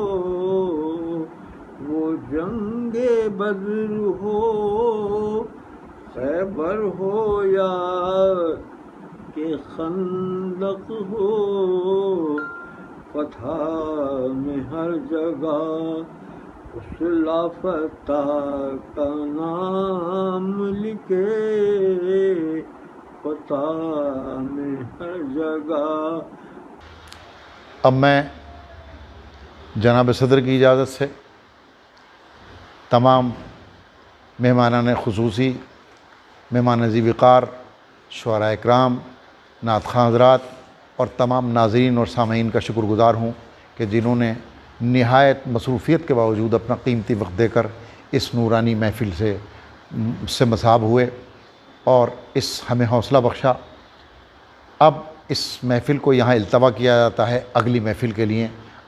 وہ جنگ بدر ہو خیبر ہو یا کہ خندق ہو، فتح میں ہر جگہ اس لافتہ کا نام لکھے، فتح میں ہر جگہ. اب میں جناب صدر کی اجازت سے تمام مہمانان خصوصی، مہمان ذی وقار، شعراء اکرام، نعت خواں حضرات اور تمام ناظرین اور سامعین کا شکر گزار ہوں کہ جنہوں نے نہایت مصروفیت کے باوجود اپنا قیمتی وقت دے کر اس نورانی محفل سے مصاب ہوئے اور اس ہمیں حوصلہ بخشا. اب اس محفل کو یہاں التوا کیا جاتا ہے اگلی محفل کے لیے.